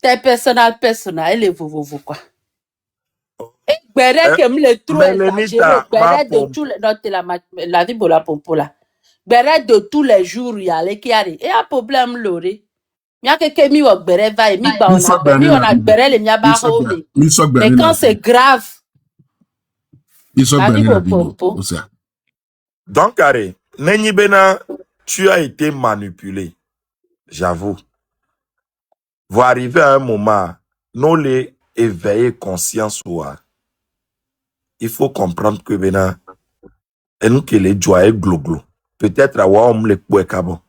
tes personnels, et les vous quoi. Et gbere que me le trop exagéré, Melenita ma gbere de tous pompo. les, non, la vie pour la pompo là. Gbere de tous les jours, il y a les qui arrivent. Et un problème, Loré. Mia keke mi wo gbere va mi ba mi on sọ a gbẹrẹ mi on a ladibo gbere le mia ba home. mi sọ Mais gbẹrẹ quand c'est ladibo grave, mi sọ la vie gbẹrẹ pour ladibo pompo. o sà. Donc, Aré, Nenyi Bena, tu as été manipulé. J'avoue. Vous arrivez à un moment, nous les éveiller conscience ouah. Il faut comprendre que Bena, et nous qui les joie gloglo. Peut-être à on les pouvait cabo.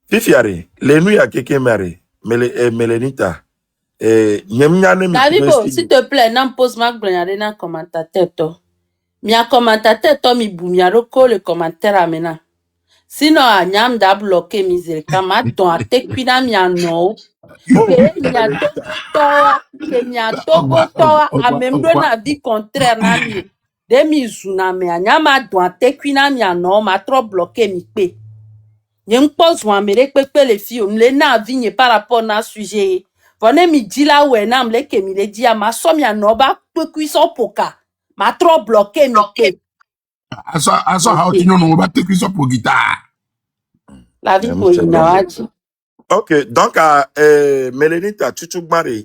Fifiare, les nuits à quelqu'un maré, Melenita, Nyemnyane mi La vie pour, kumesti. s'il te plaît, n'en pose ma gbanyare na commentateur to. Mia commentateur to mi bu mia roko le commentaire amena. Sinon a nyam da bloqué misère kama ton a tekwina mia no. Oh, Ke mia Melenita. togo toa, ke mia togo toa a même do na vie contraire na mi. De mi zuna me a nyama don a tekwina mia no ma trop bloqué mi pe. Nye pose wa me rekpepe les filles on le na vigne par rapport na sujet. Vone mi di la we na mle ke mi le di a ma so mi no ba pe cuisson poka. Ma trop bloqué mi pe. aso ha ọtí nyọnu wọn bá tẹkí sọpọ gítà. La vie pour inawaji. Ok, donc, Melenita, tu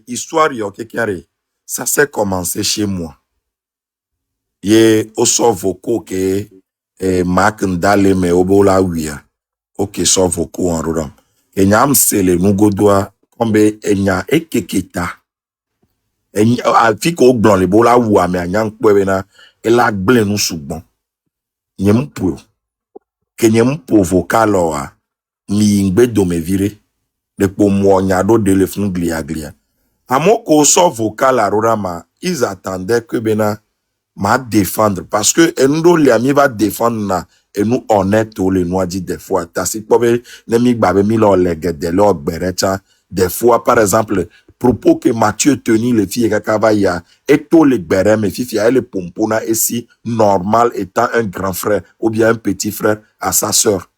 histoire yo quelqu'un, ça s'est commencé chez moi. Ye oso voko ke mak ndale me obola wia. Ok, so voko en rodam. E nyam sele nugodwa kombe enya ekeketa. Enya afiko ogbon le bola wua me anyang kwebena ela gble nu sugbon. Nyempo. Ke nyempo vokalo a mi ngbe do me vire. De po mo nyado de le fun glia. Amoko so vocal à Rorama, ils attendaient que Bena m'a défendre parce que endo liami va défendre na et nous honnête ou les noirs dit des fois tasi pobe nemi babe mi lo legede lo berecha des fois par exemple propos que Mathieu tenu les filles kakavaya et tout les bere mes filles elle pompona et si normal étant un grand frère ou bien un petit frère à sa sœur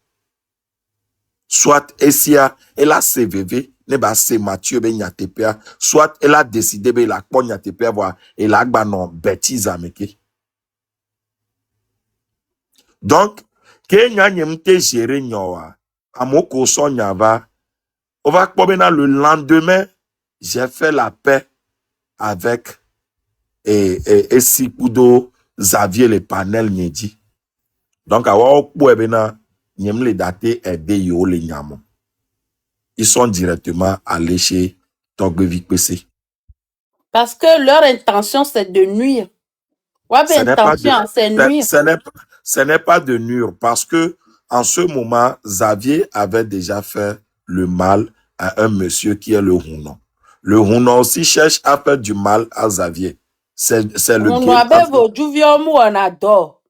soit Essia elle a CVV ne ba se Mathieu be nyatepea soit elle a décidé be la kpo nyatepea voir et la gba non bêtise ameke. Donc ke nyanyem te gérer nyoa amoko so nyava on va kpo bena le lendemain j'ai fait la paix avec et Sikudo Xavier le panel nyedi. Donc awa kpo bena nyem le daté aider yo le nyamo. Ils sont directement allés chez Togbevi PC. Parce que leur intention c'est de nuire. Ouais, Ce n'est pas de, intention c'est nuire. ce n'est pas de nuire parce que en ce moment, Xavier avait déjà fait le mal à un monsieur qui est le Hunon. Le Hunon aussi cherche à faire du mal à Xavier. C'est le On game. avait vos juviomu on adore.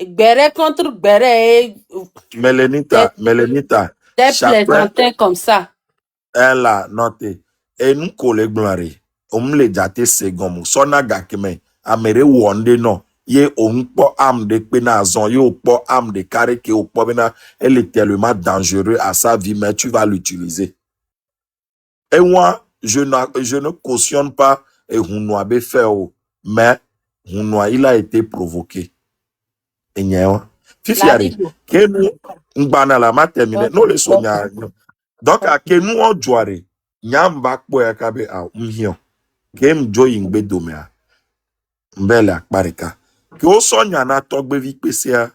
Gbere contre gbere Melenita, des chacun plaisantins comme ça. elle a noté. Et nous collègues blancs, on me l'a daté second. Sona gakeme, amere wonde non. Ye on po âme de penazon, ye po âme de carré qui au po bena, elle est tellement dangereux à sa vie, mais tu vas l'utiliser. Et moi, je ne cautionne pas et Hunoabe fait, mais Hunoa, il a été provoqué. Et nyewa. Fifiari, que nous, n'bana la ma terminé, non le sonia. Donc, à que nous on jouare, nyam bak po yakabe a mhion. Que m'jo yingbe domea. Mbele akparika. Que o sonya na togbevi pesea,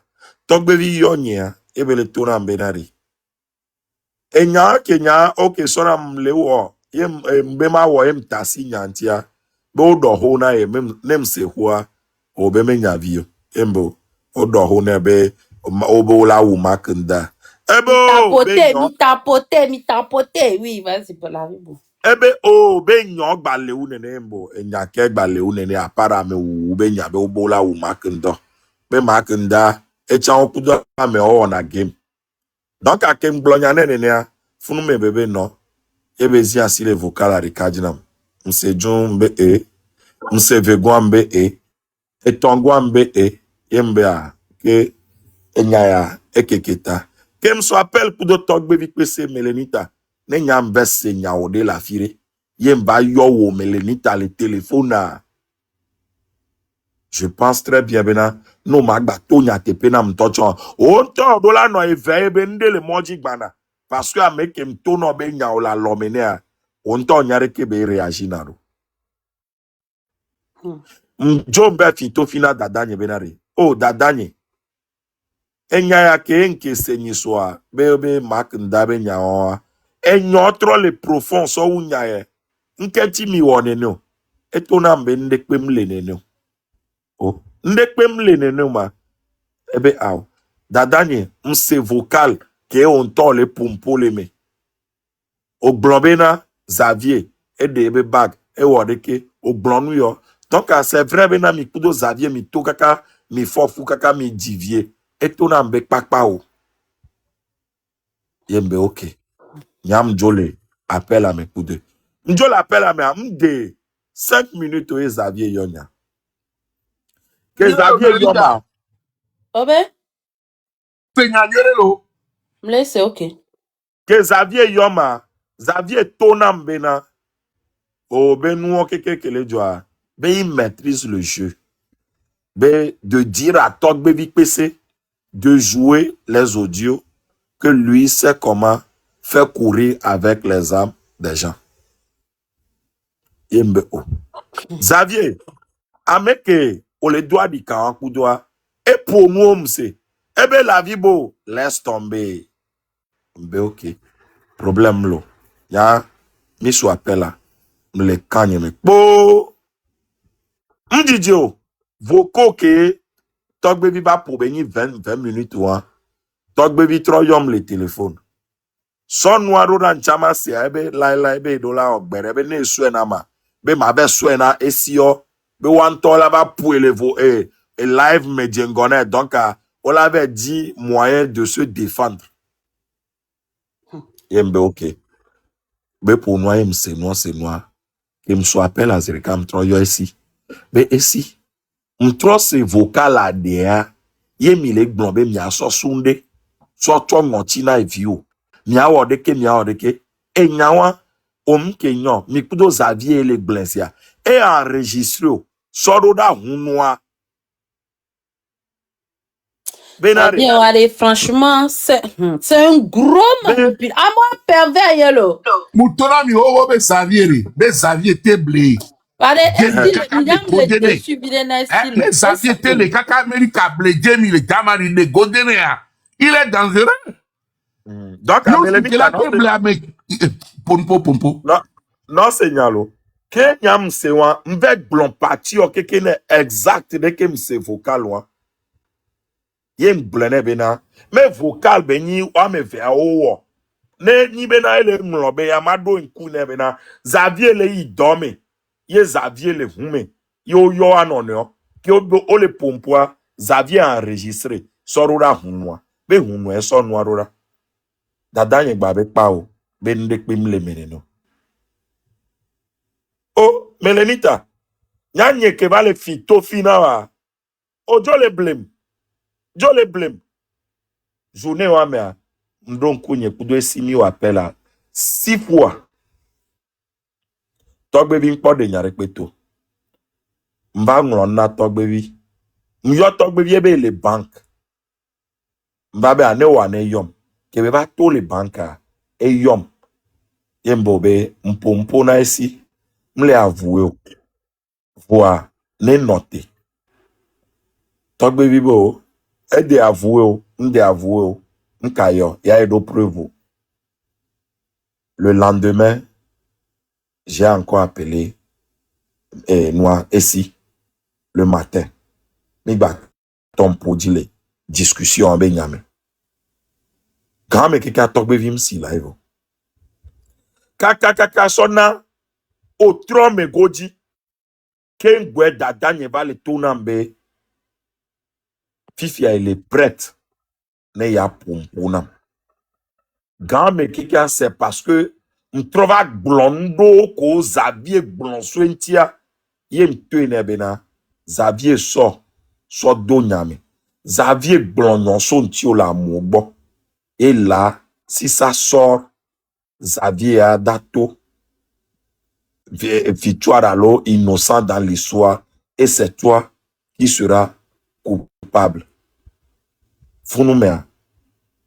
togbevi yonya, ebele tona mbenari. Enya kenya, ok, sora mlewo, yem mbema wo yem tasi nyantia. Bo do ho na ye nem se hoa obe menya vie embo o do ho na be obo la wu makenda ebo be nyon mi tapoter. Oui, vas-y, pour la vie. ebe o be nyon gbale wu nene embo enya ke gbale wu nene apara me wu be nya be obo la wu makenda be makenda e cha okudo me o na game donc a kem glonya nene a funu me bebe no ebe zi asile vocal a rikajinam mse jumbe mse vegwambe etongwambe yembe a ke enyaya ekeketa kem so appel pour de togbe vi pese melenita ne nyam vese nyawo de la fire yemba yo wo melenita le téléphone a je pense très bien bena no magba to nya tepe na mtocho o nto do la no eve be ndele moji gbana parce que a mekem to no be nyawo la lomene a o nto nyare ke be réagir na do Mjombe fito fina dadanye benare. Oh dadanye. Enya ya ke nke senyi soa. Bebe mak ndabe nyawa. Enyo tro le profond so unya ye. Nke ti mi wone no. Eto na mbe ndekpe mlene no. Oh. Ndekpe mlene no ma. Ebe aw. Dadanye mse vocal ke on to le pompo le me. O blobena Xavier. Ede ebe bag. E wodeke. O blonu yo. Donc, c'est vrai, ben, mi kudo Xavier, mi to kaka, mi fofu kaka, mi divier. Et tout n'a mbe pakpa ou. Yembe, ok. Nyam jole, appel à mes kudo. Njole appel à mes mde 5 minutes ou Xavier yonya. Que Xavier yoma. Obe? Senya nyerelo. Mle, c'est ok. Que Xavier yoma. Xavier tona mbena. O benou keke kele joa. Ben, il maîtrise le jeu. Ben, de dire à Togbe PC de jouer les audios que lui sait comment faire courir avec les âmes des gens. Yembe-o. Xavier, ameke, on le doit di kawakudoa, et pour nous, m'se, ebe la vie beau, laisse tomber. Mbe ok. Problème lo. Ya, mi sou appel là. Me kanye me. Bo! Mdidio, voko ke, Togbe va pour venir 20 minutes ou un. Togbe troyom le téléphone. Son noiro dan chama se ebe la ebe dola ogbere ebe ne suena ma. Be ma be suena esio. Be wan to la va pour élever live medjengone. Donc, on l'avait dit moyen de se défendre. Yembe ok. Be pour nous, c'est noir. Il me soit appel à Zerika m'troyo ici. Be ici. M'tro se vocal à dea. Yemi le blombe mi aso sunde. So to ngoti na view. Mi awodeke. E nyawa ke nyon. Mi kudo Xavier le glensia. E enregistré. Soro da hunwa. Benare. Bien, allez, franchement, c'est un gros manipule. À moi, pervers, yellow. Mutona mi owo be Xavier. Be Xavier te blé. Allez, Jemi est-ce kaka qu'il y me a godene. le suivi de Le Xavier te le kaka Amerika blé. Jemi le gamari le godene ya. Il est dangereux. Donc, Non, Amélie, c'est la te blé avec pompo. non, signalo. Que nyam se wan, m'vek blon parti o keke ne exact de ke m'se vocal wan. Yen blene bena. Me vocal be ni wa me ve a owo. Ne ni bena ele mlobe ya mado nkune bena. Xavier le yi dome. Ye Xavier le hume. Yo anonyo. Ki o le pompoa. Xavier enregistré. Sorura hunwa. Be hunwa so noirora. Dadanye gba be pa o. Be ndek be mle meneno. Oh, Melenita, nyanye ke va le fito fina wa. Oh, jo le blame. Journée wa mea, mdon kunye kudo esimi wa pela. 6 fois. Togbe vi mpo de nyare kweto. Mba ngron na togbe vi. Myo togbe vi ebe le bank. Mba be ane wa ne yom. Kebe ba to le banka. E yom. Yembo be mpompo na esi. Mle avoué o. Voa ne noté. Togbe vibo, de avoué o, m'de avoué o, m'kayo, ya edo preuve. Le lendemain, j'ai encore appelé noir ici le matin. Migba ton produit les discussions en benyame. Quand me kika tokbe vim si live. Kaka sona o tron me goji ken gwe dada nye va le tonambe fifia elle est prête ne ya pomponam. Quand me kika c'est parce que m'trova blondo ko Xavier blonsoentia ye mtwene bena Xavier so do nyame. Xavier blonnon son tio la mobo. Et là, si ça sort, Xavier a dato, victoire alors innocent dans l'histoire, et c'est toi qui seras coupable. Founoumea,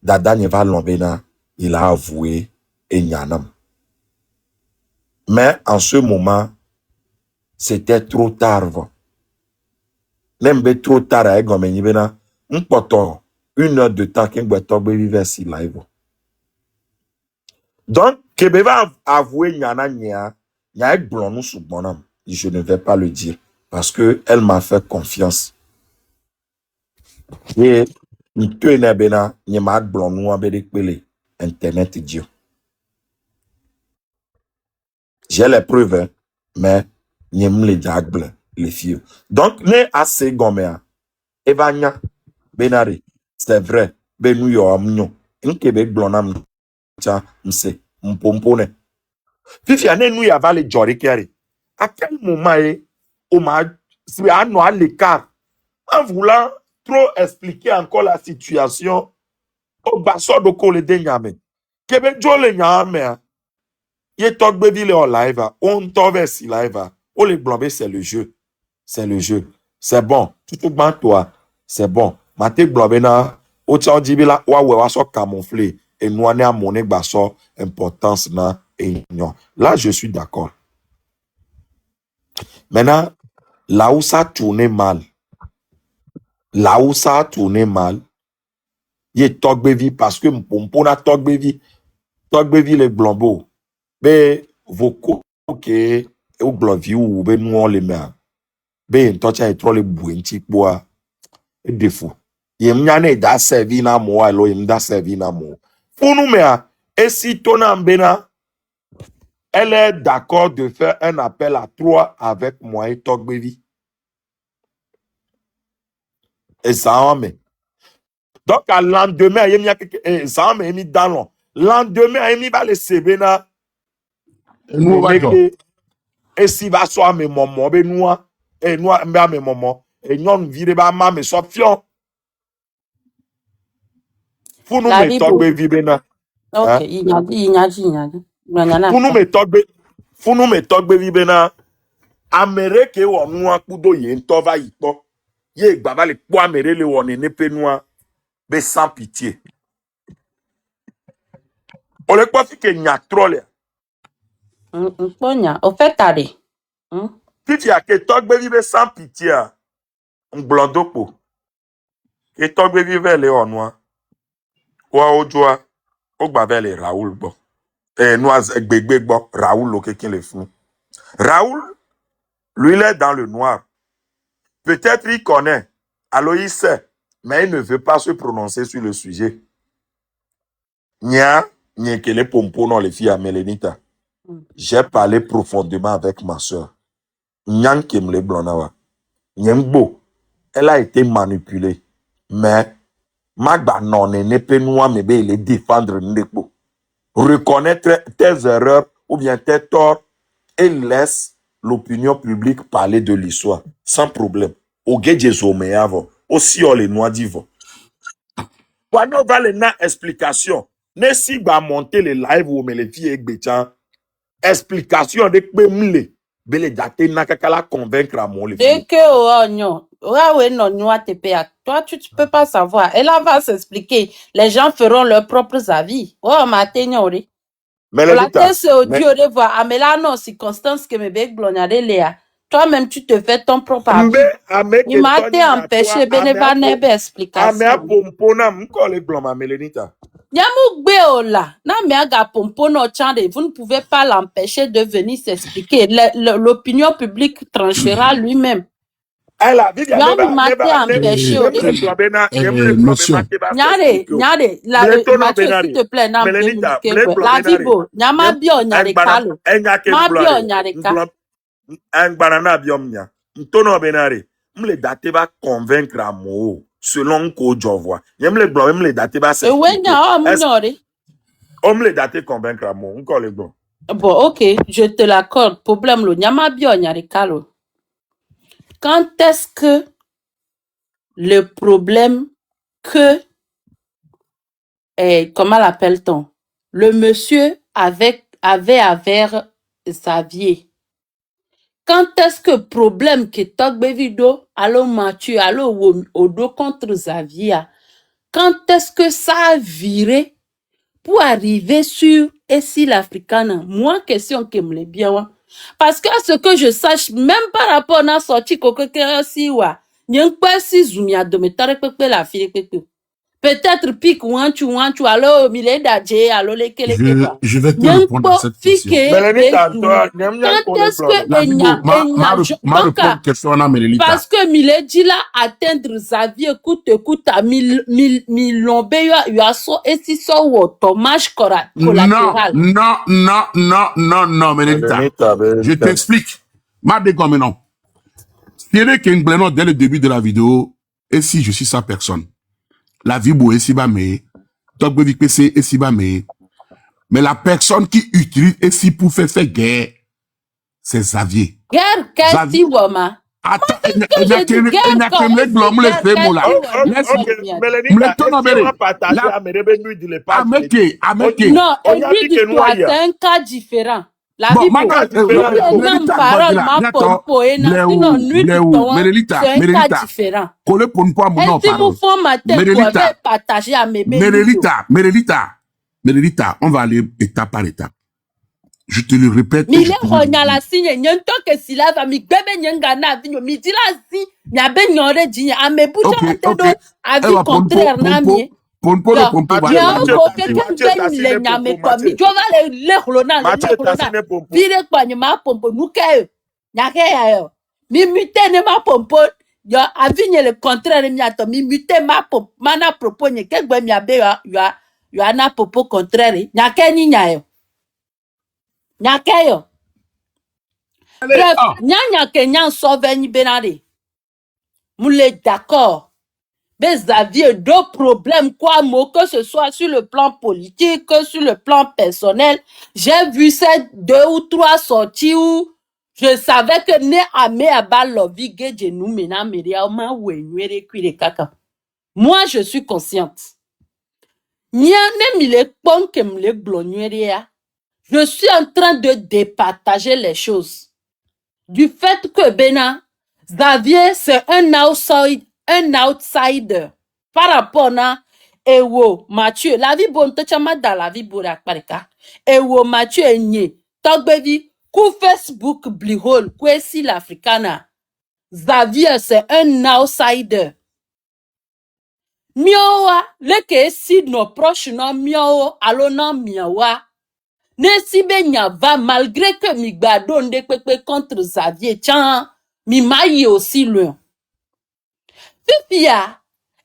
Dada Neva Lombena, il a avoué et nyanam. Mais en ce moment, c'était trop tard. Même trop tard, à Egomeni Bena, un poton. 1 heure de temps qu'un boiton vivait si live. Donc, Kebe va avouer Nyana Nya, Nya ek blon sous bonhomme. Je ne vais pas le dire parce que elle m'a fait confiance. Et ni te ne bena, ni ma blon nou abede pele internet Dieu. J'ai les preuves, hein, mais ni me les diables les filles. Donc, ne assez gomea. Evanya benare. C'est vrai, benu yo amnyo. Nkebe blonam cha mse mpompone. Fifi ane nou ya va le jori kere. À quel moment si ano à l'écart en voulant trop expliquer encore la situation au basso de kole de nyame. Kebe jole nyame. Ye tok bevi le en live, on t'envers si live. On les blombe c'est le jeu. C'est le jeu. C'est bon. Tout ban toi. C'est bon. Mate blombe na Ocha dibila wa we so camoufler et nous à monnaie basso importance na et non. Là je suis d'accord. Maintenant là où ça tourne mal. Là où ça a tourné mal. Ye tok bevi parce que mpona tok bevi les blombo. Mais vos que ou blovi ou be nous les mains. Be ntocha et trop les bouenti bois et défaut. Yem nyane da servi na mo alo yem da servi na mo. Founou mea, et si ton ambena, elle est d'accord de faire un appel à 3 avec moi et Togbevi. Et ça en met. Donc à lendemain, yem y a ça en met mis dans l'on. Lendemain, yem va le sebena. Nous va Et si va soit mes moments, ben nous, et nous, mes moments, et nous, vire ba ma me sofion. Pour nous, La me vie togbe pour- vibena. Ok, il y a dit. Pour nous, me togbe vibena. Amere ke wo nwa kudo ye ntova yito. Ye gbava le po amere le wone ne pe noa. Be sans pitié. O le kwa fi ke nya trole. Ponya, au fait, allez. Titi a ke togbe vibe sans pitié. Mblondo po. Ke togbe vive le onwa. Wa ojwa. O gbave le Raoul bo. Noa gbegbe bo. Raoul lo quelqu'un le fou. Raoul, lui, il est dans le noir. Peut-être il connaît. Alors il sait. Mais il ne veut pas se prononcer sur le sujet. Nya que les pompons non les filles à Mélénita. J'ai parlé profondément avec ma soeur. Nyan kem le blonawa. Nyembo. Elle a été manipulée. Mais Magba non ne peut nous mais les défendre n'epo. Reconnaître tes erreurs ou bien tes torts et laisse l'opinion publique parler de l'histoire sans problème. Au Géjezo meavo. Aussi on les noix divo. Quand on va les na explication. Ne si va monter les live ou mais les filles ekbechan. Explication de Kbemle. Bele date na kakala convaincre à mon les Dès filles. que oh ouais non toi tu peux pas savoir. Elle va s'expliquer. Les gens feront leurs propres avis. Oh maténiori. Mais La les tête c'est audio de voir. Amela non circonstance que me bec blonade Léa. Toi-même tu te fais ton propre avis. Il m'a été empêché. Beneva nebe Amea explication. pompona mko le bloma Mélénita. Nyamou Gbeola, na miaga pompo no chande, vous ne pouvez pas l'empêcher de venir s'expliquer. L'opinion publique tranchera lui-même. Elle a dit qu'il y Nyamou Maté empêché. Monsieur. Nyade, Mathieu, s'il te plaît, n'a la vibo, nyama bio nyare kalo. Ma bio nyare kalo. Un banana biomnia. Ntono benare. M'le date va convaincre à moi. Selon ko jovoa. Yem le blanc, me le date va se. On le date convaincre à moi. Encore le bon. Bon, ok, je te l'accorde. Problème lo. Nyama bio nyare kalo. Quand est-ce que le problème que, comment l'appelle-t-on? Le monsieur avait avec Xavier. Quand est-ce que problème que Togbe Vido, allo Mathieu, allo Odo contre Xavier, quand est-ce que ça a viré pour arriver sur Essie l'Africaine? Moi, question qui me l'est bien. Parce que à ce que je sache, même par rapport à la sortie que si wa, n'y pas si zoomia de me tare la fille peut-être pique wanchu allo mile dadje allo les kele je vais te répondre à cette question. Parce que mile dit là atteindre Xavier coûte à mille lombe yo so et si so wo dommage collatéral. Non, Melita. Je t'explique. Ma dégomme non. Pierre Kengleno dès le début de la vidéo, et si je suis sa personne. La vie boue si ba me, Togbe Vikpese et si ba me. Mais la personne qui utilise et si pour faire guerre, c'est Xavier. Guerre, qu'est-ce que wama? Attends, il y a que les glommes, les fémos là. Non, et lui dit toi, c'est un cas différent. La vie pour parole, ma pompo, et non, nuit c'est un cas différent. Et si vous font ma tête, vous avez partagé à mes bébés. Melita, on va aller étape par étape. Je te le répète. Mais il est la signe, n'y a que si la va mi bébé nyangana vigno mi dit la si n'a ben nyore dit à mes bouches à vie contraire nami. Pompo. Quelqu'un ben les nyame comme mi. Tu vas les rolona vire quoi ni ma pompo nous que nyake ya mi mute ne ma pompo yo a vigne le contraire mi ato mi mute ma pompo mana propos ni que gbe mi abe yo ana popo contraire nyake ni nyayo. Nyakayo. Bref, nyanya kenyan sauve ni benade. Moule d'accord. Mais Xavier, deux problèmes, quoi, moi, que ce soit sur le plan politique, que sur le plan personnel. J'ai vu ces 2 ou 3 sorties où je savais que ne ame abal lovi geje nous mena meria ma wenwere kuire kaka. Moi, je suis consciente. Nyane mile ponke mile glonweria. Je suis en train de départager les choses. Du fait que Xavier, c'est un outsider. Par rapport à Ewo, Mathieu, la vie bonne, tu as dans la vie bonne, Ewo, Mathieu, Enye, Togbevi, Kou Facebook, Blihol, Kwesi l'Africana. Xavier, c'est un outsider. Miowa, le que si nos proches non miowa, allo non miowa. Ne si benya va malgré que mi gbadon de pepe contre Xavier tiens mi maille aussi loin. Fifia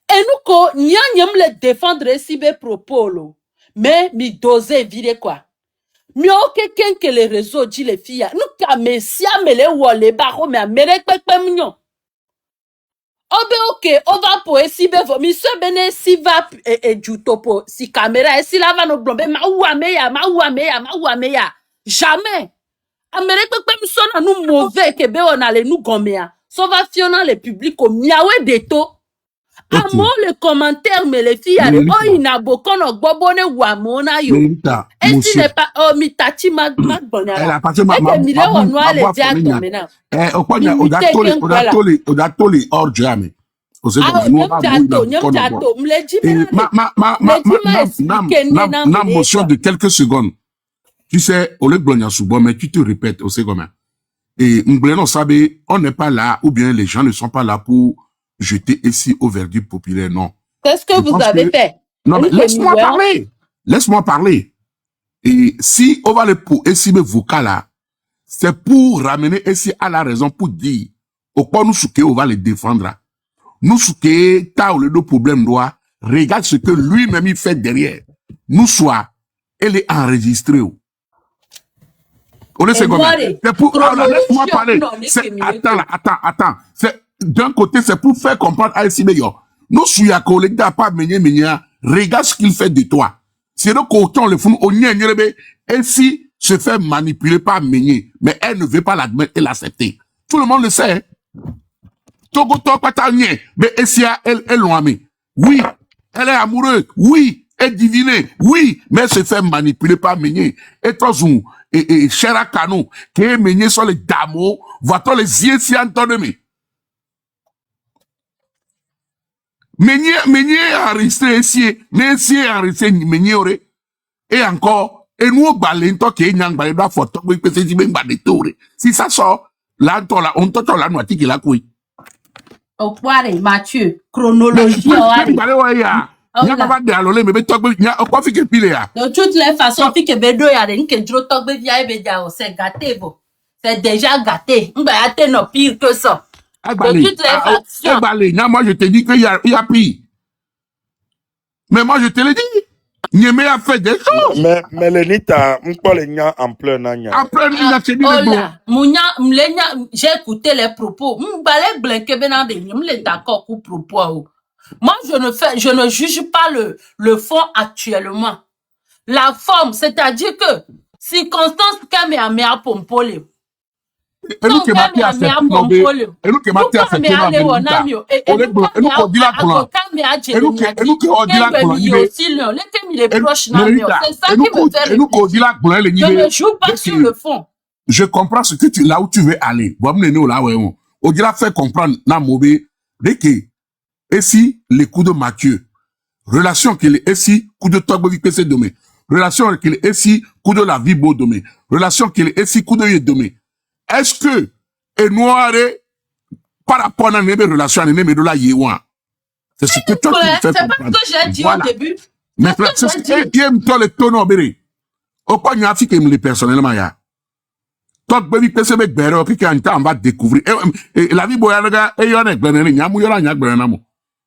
et nous ko nyanyam le défendre si be propos mais mi doser vire quoi. Mi o quelqu'un que les réseaux dit les filles nous ka messia me le wole baro me amere pepe mignon. Obe ok, on va pour si be mi se bene si va et jutopo si caméra et si la va no blombe ma ouameya jamais Amérique comme ça nous mauvais que be on allait nous gommer so va fiona le public au miawe de to à moi le commentaire mais les filles oh ina bokono gbobone wa mona yo et si n'est pas oh mi tati ma bonara elle a passé ma mi le on noir les dia to maintenant odatoli hors jamais motion de quelques secondes. Tu sais, au lieu de mais tu te répètes au second. Et on n'est pas là, ou bien les gens ne sont pas là pour jeter ici au verdict populaire, non. Qu'est-ce que vous avez fait? Non, mais laisse-moi parler. Laisse-moi parler. Et si on va le pour essayer vocal là, c'est pour ramener ici à la raison pour dire, au quoi nous souquer, on va le défendre. Nous souquer, t'as le problème doit, regarde ce que lui-même il fait derrière. Nous soit, elle est enregistrée. On est c'est pour, laisse-moi parler. Attends. C'est, d'un côté, c'est pour faire comprendre à ici, nous souillons à collègue pas regarde ce qu'il fait de toi. C'est donc autant le fou, on y est, ainsi se fait manipuler par Meunier, mais elle ne veut pas l'admettre et l'accepter. Tout le monde le sait. Togo Patagné, mais Essia, elle l'a mis. Oui, elle est amoureuse. Oui, elle est divinée. Oui, mais elle se fait manipuler par Meunier. Et toi, et Chera Kano, qui est Meunier sur les damos, va-t-on les yeux si entendez. Meunier enregistré ici, mais ici enregistré Meunier, et encore, et nous, balento qui est nyang balenda photo, oui, parce que c'est bien baletouré. Si ça sort, là, on t'entend la noix qui la couille. Au poire, Mathieu, chronologie. De toutes les façons, c'est gâté, c'est déjà gâté. Non pire que ça. De toutes les façons. Moi, je te dis qu'il y a pire. Mais moi, je te le dis. Niamey a fait des choses. Mais Lenita, on parle en plein nanya. En plein nanya, c'est bien. J'ai écouté les propos. D'accord pour propos. Moi, je ne juge pas le fond actuellement. La forme, c'est-à-dire que circonstance Kamehameha Pompole. Et nous qui m'a accepté, et nous qui m'a accepté, je ne joue pas sur le fond. Je comprends ce que là où tu veux aller. On dirait faire comprendre Namobé, dès que, ici, les coups de Mathieu, relation qu'il est ici, coup de Togbovi PC Domé, relation qu'il est ici, coup de la vie beau Domé, relation qu'il est ici, coup de Yédomé. Est-ce que, et noir, par rapport à mes relations, à mes de la Yéwan, c'est ce que toi tu fais. C'est pas ce que j'ai dit au début. Mais c'est ce que tu aimes, toi, le tonneau, béré. Au point, il y a qui aime les personnellement, ya. Toi, baby, PC, mec, béré, puis quand on va découvrir. Et la vie, boyanaga, et y'en a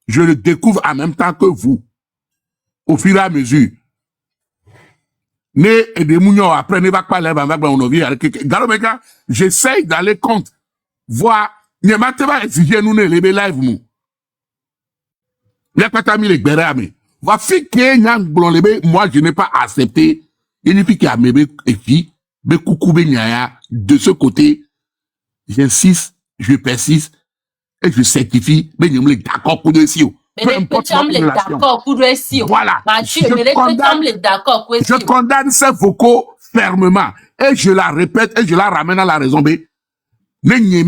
je le découvre en même temps que vous. Au fur et à mesure. Ne et des mounions après ne va pas lever avec on vient Galomeka, j'essaye d'aller compte voir ne m'a pas exiger nous ne les live nous les pas mis les berame va fiquer nyang blon lebe moi je n'ai pas accepté il n'y a mebe et puis be coucou be nyaya de ce côté j'insiste je persiste et je certifie mais je me d'accord pour de sio. Voilà. Je condamne ces vocaux fermement. Et je la répète et je la ramène à la raison B. Il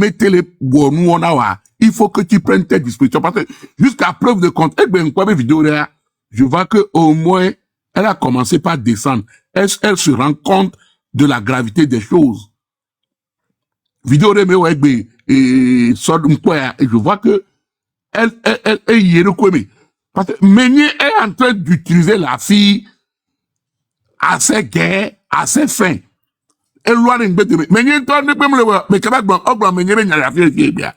faut que tu prennes tes dispositions. Parce que jusqu'à preuve de compte, je vois que au moins, elle a commencé par descendre. Elle se rend compte de la gravité des choses. Vidéo et je vois que elle y est reconnaissée. Parce que Meunier est en train d'utiliser la fille à ses gains, à ses fins. Elle doit une bête de Meunier, toi, ne peux me le voir. Mais quand même, Meunier, la fille, bien.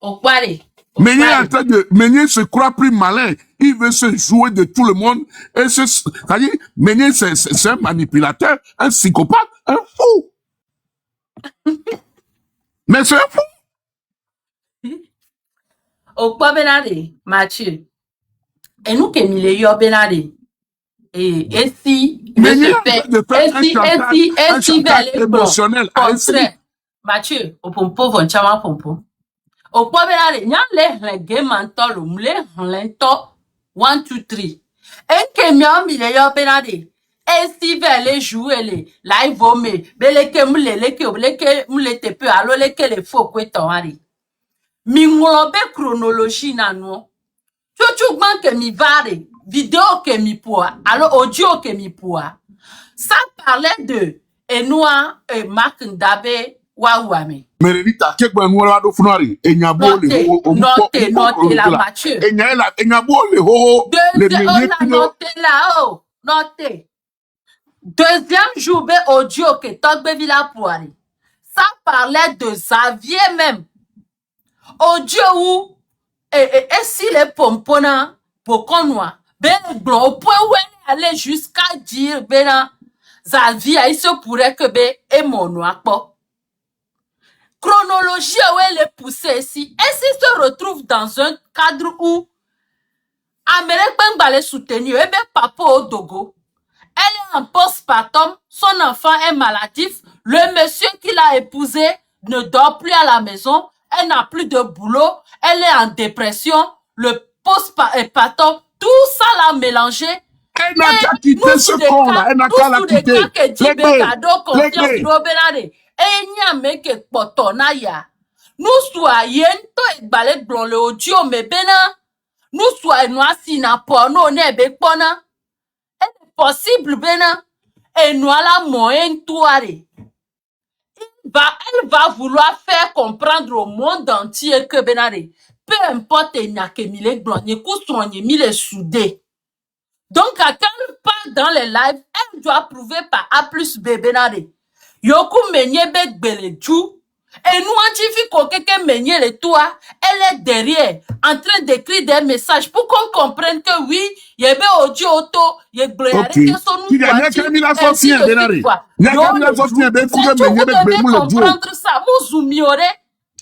Non. Meunier est en train de, Meunier se croit plus malin. Il veut se jouer de tout le monde. Et c'est-à-dire, Meunier, c'est un manipulateur, un psychopathe, un fou. Mais c'est un fou. Au quoi benade, Mathieu? Et nous qui mis les yo benade. Et si, émotionnel, Mathieu, au pompo, von chama pompo. Au quoi benade, nyan le game antolo, mle lento, 1, 2, 3. Et que miam mis les yo benade. Et si les jouer les live home, bele ke mle te peu, alo le ke le faux kwe tonari. Mi ngolobe chronologie na no. Chuchu gban ke mi vare, vidéo ke mi poa, alors audio ke mi poa. Ça parlait de Enoa et Mark Ndabe Wawame. Merita, kekwe nwala do funari. Enyabo le ho. Notez la Mathieu. Enyabo le ho. Notez. Deuxième jour, audio que Togbe Villa Poiré. Ça parlait de Xavier même. Audio où, et si les pompons, Pokonwa, au point où elle allait jusqu'à dire, Xavier, il se pourrait que et mon noir. Chronologie où elle est poussée ici. Et s'il se retrouve dans un cadre où Amérique Bengbale soutenu, et papa au Dogo. Elle est en postpartum, son enfant est maladif, le monsieur qui l'a épousé ne dort plus à la maison, elle n'a plus de boulot, elle est en dépression, le postpartum, tout ça l'a mélangé. Elle n'a qu'à quitter ce corps-là, elle n'a qu'à la quitter. Nous soyons dans le audio, mais nous soyons assis dans porno, possible bena et nous la moyen toile. Elle va vouloir faire comprendre au monde entier que benare peu importe n'a que mille blanc ni soigner mille soudé. Donc quand elle part dans les lives, elle doit prouver par A plus B benare. Yoku menye bek beleju. Et nous, antifions quelqu'un menye le toit, elle est derrière, en train d'écrire des messages pour qu'on comprenne que oui, il y a des audio auto, il y a des il y a qu'à mis la sortie, Benari. Il y a qu'à mis la sortie, Ben Fouga menye bek bemou le duo. Ça, vous zoomiorez.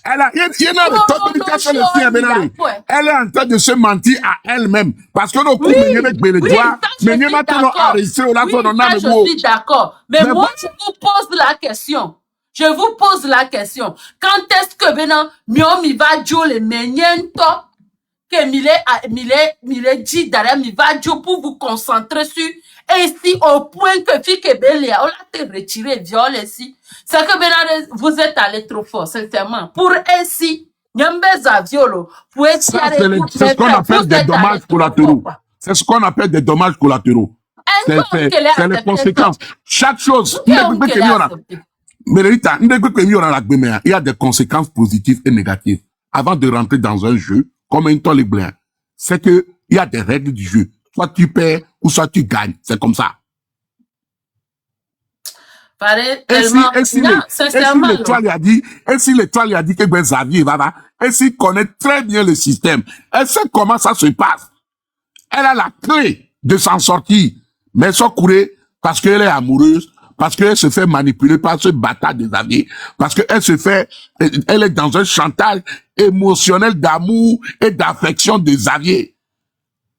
Elle a, il y a de communication le sien, Benari. Elle est en train de se mentir à elle-même. Parce que nous, menye bek belejoa, menye maintenant arrêté, on a fait un âme. Je suis d'accord. Mais moi, je vous pose la question. Je vous pose la question. Quand est-ce que maintenant, mi va jouer le menyento que mile dit derrière mi va jouer pour vous concentrer sur et si au point que fike belia on l'a te retiré viol ici. C'est que maintenant vous êtes allé trop fort sincèrement. Pour ainsi nyambe zaviolo pour essayer c'est ce qu'on appelle des dommages collatéraux. C'est ce qu'on appelle des dommages collatéraux. C'est les conséquences. Chaque chose, Merita, il y a des conséquences positives et négatives. Avant de rentrer dans un jeu, comme un les blancs, c'est que il y a des règles du jeu. Soit tu perds ou soit tu gagnes. C'est comme ça. Si l'étoile a dit que ben Xavier va, et s'il connaît très bien le système, elle sait comment ça se passe. Elle a la clé de s'en sortir. Mais sans courir, parce qu'elle est amoureuse, parce qu'elle se fait manipuler par ce bâtard de Xavier, parce elle est dans un chantage émotionnel d'amour et d'affection de Xavier.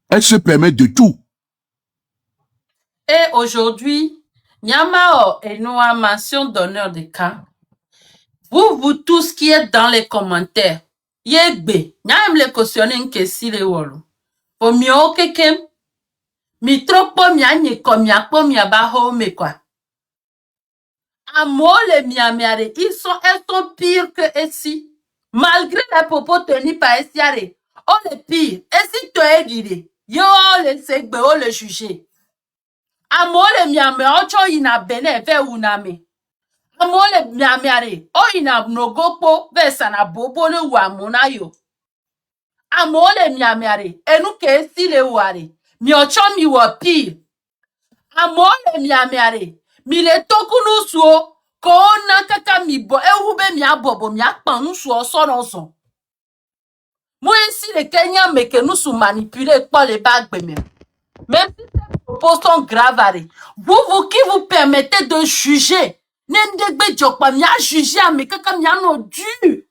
Elle se permet de tout. Et aujourd'hui, Nyamao et nous a mention d'honneur de cas. Vous tous qui êtes dans les commentaires, yegbe, nyam le cautionner que si le wolo. Pour mieux quelqu'un, mi trop po mi anye comme ya po mi abaho me quoi. Amour les miamiare, elles sont pires que ici. Malgré les propos tenus par Essiare, on est pire. Et si tu es guidé, yo le segbe, on le juger. Amour les miamiare, ocho ina bene ve uname. Amour les miamiare, o ina nogopo ve sana bobo ne wamuna yo. Amour les miamiare, et nous que si le ware, mi ocho mi wa pire. Amour les miamiare. Mile toku nusuo ko na kaka mi bo ehube mi abobo mi akpan nusuo soronson. Moi ici les Kenyans mais que nous sous manipuler par les bagues même. Même si ces propos sont graves, vous qui vous permettez de juger, n'endegbe jokpa mi a jugé mais kaka mi ano dû.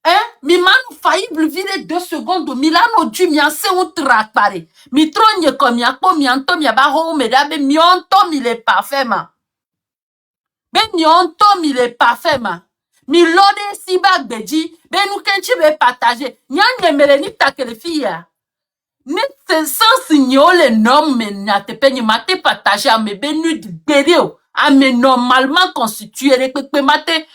Hein? Mi manu faillible vire 2 secondes mi lano dû mi ase outrak pare. Mi tronye comme mi akpo mi anto mi abaho me dabe mi onto mi le parfaitement. Ben mi onto mi le parfaitement. Mi lode si bag beji, ben nou kenchi be partager. Nyan yemele ni takele fiya. Ne se sans signo le nom men na te pe ni mate partager a me benu di berio. A me normalement constitué rekpe mate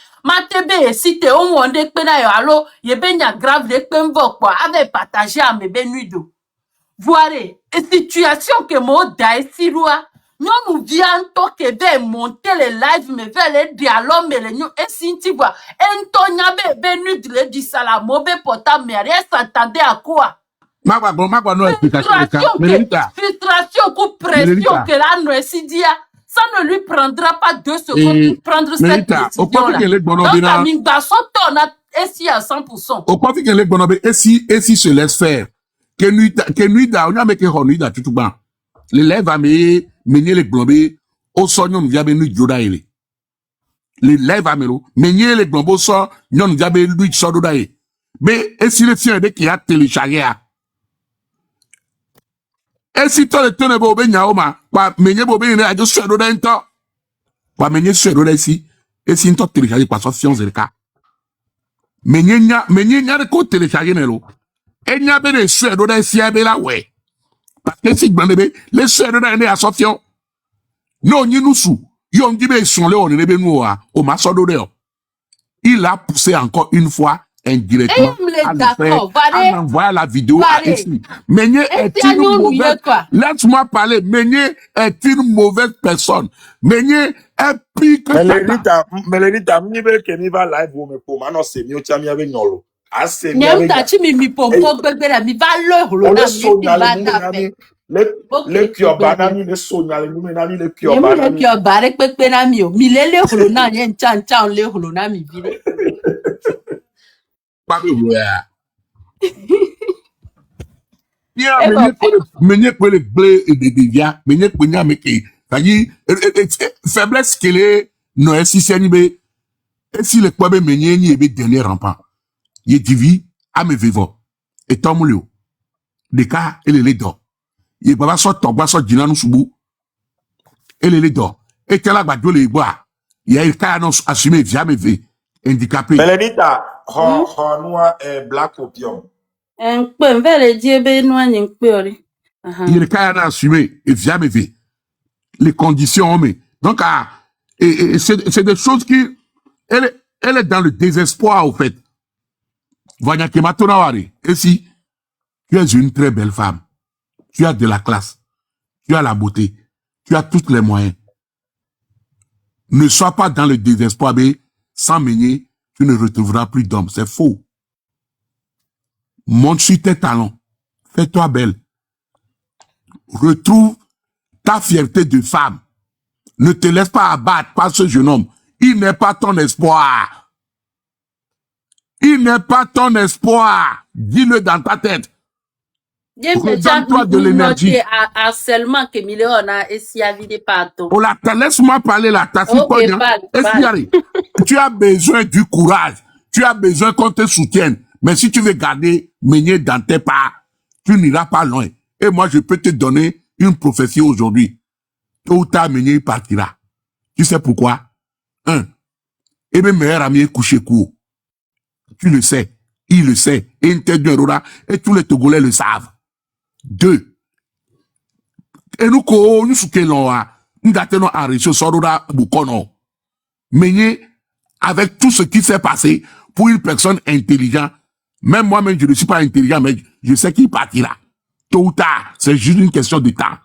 be si te on wonde pe na yo alo ye ben ya grave rekpe mvok po ave partager a me benu do. Voire, et situation que mo dai si loi, nous viens que de monter les lives, mais vers les dialogues, mais les nous, et si tu vois, Antonia bébé nous le dit ça la mauvaise portable, mais rien s'attendait à quoi? Magua no explication de cas. Filtration ou pression que là, nous est dit, ça ne lui prendra pas 2 secondes pour prendre cette décision-là. Donc, Amine Basson, on a ici à 100%. Au profit que les bonobés, et si se laisse faire, que nuit da, on a mis que nuit da tout bas. Les lèvres à mener les bonobés, au son, nous y a nuit joda ele. Les lèvres à mener les bonobés, au son, nous y a nuit joda ele. Mais, et si le tien de qui a téléchargé, et si toi le tonne bobé nyaoma, quoi, mener bobé, il a juste sur le temps. Quoi, mener sur le ici, et si toi téléchargé par son fiance de cas. Menye nya de ko télécharger nelo. Et nya be de suedo de si abe la we. Parce que si gbande les suedo de ne asofio. Non nyi nusu. Yon di be son le on ne be nou a. O ma sodo de. Il a poussé encore une fois indirectement à envoyer la vidéo à Essie. Menye est une mauvaise. Laisse-moi parler. Menye est une mauvaise personne. Menye est pire que Melenita, mnibe kemi va live ou me po mano se mi o tia mi ave nyolo. Ase mi ave. Nyam tachi mi pompo bebe la mi va le le sonyale nami le kiobana mi le sonyale nami le kiobana. Le kiobare pepe na mi o. Mi le holo na yen chan le holo na mi vile. Pas de gloire. Menye pour le blé et des déviats, menye pour nya meke. C'est-à-dire, faiblesse qu'elle est, non, si c'est nibe, et si le quoi be menye ni ebe dernier rampant. Ye divi, a me vivo. Et tomulio. De cas, elle est do. Ye baba so togba so jina nou subu. Elle est do. Et tela gbadio le bois. Ya il ka non assumer via me ve. Handicapé. Melenita, noa black opium. Un peu, le diebe noa n'y peut. Il ka non assumer et via me ve. Les conditions, mais. Donc, c'est des choses qui, elle est dans le désespoir, au fait. Vanya Kematonawari. Et si, tu es une très belle femme. Tu as de la classe. Tu as la beauté. Tu as tous les moyens. Ne sois pas dans le désespoir, mais sans mener, tu ne retrouveras plus d'hommes. C'est faux. Montre sur tes talents. Fais-toi belle. Retrouve ta fierté de femme. Ne te laisse pas abattre par ce jeune homme. Il n'est pas ton espoir. Il n'est pas ton espoir. Dis-le dans ta tête. Redonne-toi de l'énergie. Harcèlement que Milé on a essayé à vider partout. Oh là, laisse-moi parler là. Tu as besoin du courage. Tu as besoin qu'on te soutienne. Mais si tu veux garder Meunier dans tes pas, tu n'iras pas loin. Et moi, je peux te donner une prophétie aujourd'hui. Tôt ou tard, Meunier partira. Tu sais pourquoi? Et mes meilleurs amis est couché court. Tu le sais. Il le sait. Et tous les Togolais le savent. 2. Et nous, nous sommes enrichis Sorora Bukono. Mais avec tout ce qui s'est passé, pour une personne intelligente, même moi-même, je ne suis pas intelligent, mais je sais qu'il partira. Tôt ou tard, c'est juste une question de temps.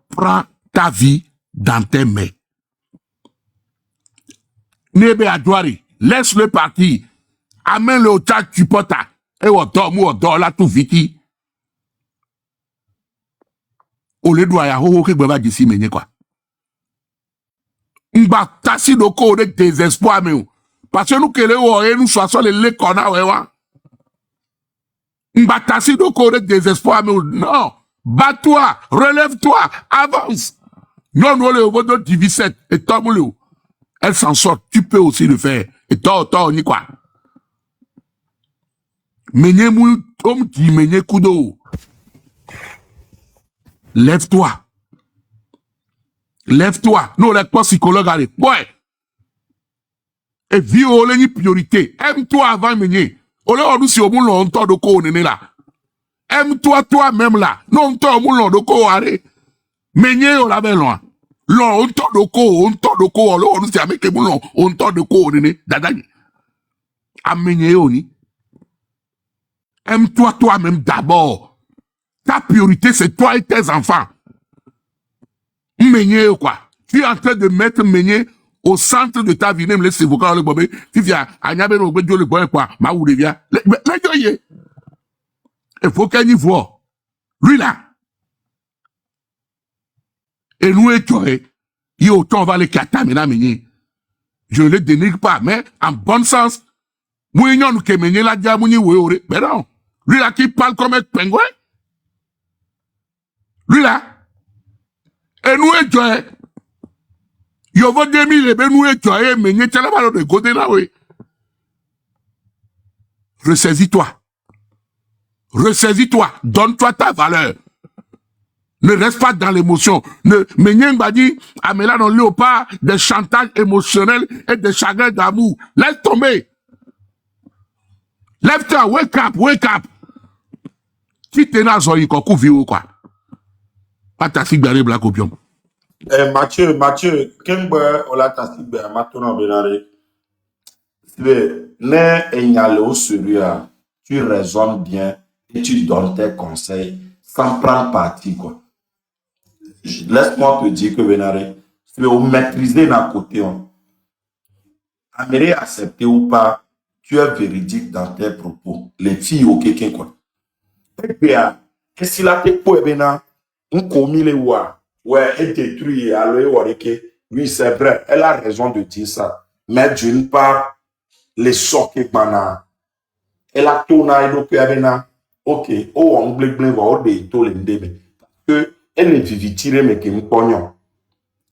Prends ta vie dans tes mains. Nebe Adouari, laisse-le partir. Amène-le au chat tu pota. Et au dort là tout vite. Au lieu de voir ho que baba d'ici mené quoi. Mba tasi doko de désespoir mais parce que nous que les nous soissons les kona wewa. Mba tasi doko de désespoir mais non. Bats-toi, relève-toi, avance. Non, non, le vote de divisette et tombe. Elle s'en sort, tu peux aussi le faire. Et toi, ni quoi. Menye mou, tom qui menye kudo. Lève-toi. Lève-toi. Non, les pas psychologue, allez. Ouais. Et vie au ni priorité. Aime-toi avant menye. Ole on si au moun on de ko nene là. Aime-toi toi-même là. Non, toi moun de ko allez. Menye on la loin. Non, on tord de ko, on nous dit avec les boulons, on tord de ko, dadani. Amenye oni. Aime-toi toi-même d'abord. Ta priorité, c'est toi et tes enfants. Meunier, quoi. Tu es en train de mettre Meunier au centre de ta vie. Même les sévocats, le bobé, tu viens, à Niabé, le boy, quoi, ma ou vient. Il faut qu'un niveau. Lui, là. Et nous, et toi, il y a autant, on va les catamina, Meunier. Je ne le dénigre pas, mais en bon sens, moi, il y a un Meunier, là, diamouni, oui, mais non. Lui, là, qui parle comme un pingouin. Lui, là. Et nous, et toi, yo vo 2000 ebe nous et toi, mais n'y t'a pas de côté là, oui. Ressaisis-toi. Ressaisis-toi. Donne-toi ta valeur. Ne reste pas dans l'émotion. Mais n'y m'a dit, Amela dans léopard, des chantages émotionnels et des chagrins d'amour. Laisse tomber. Lève-toi, wake up, wake up. Si t'es dans un ikoku viou, quoi. Pas ta fille de black opium. Mathieu, Kembe, Ola Tassi, Matona Benare. Ne enyale au sérieux, tu raisonnes bien et tu donnes tes conseils sans prendre parti, quoi. Laisse-moi te dire que Benare, tu veux maîtriser d'un côté, Améré accepter ou pas, tu es véridique dans tes propos. Les filles au quelqu'un, quoi. Et puis, qu'est-ce qu'il a fait pour Ebena? On commis les voix. Ouais, elle détruit, alors, oui, c'est vrai, elle a raison de dire ça. Mais d'une part, les socs bana elle a tourné donc ok on blé va au de to le ndebe que elle est vivi tirer mais qui me pognon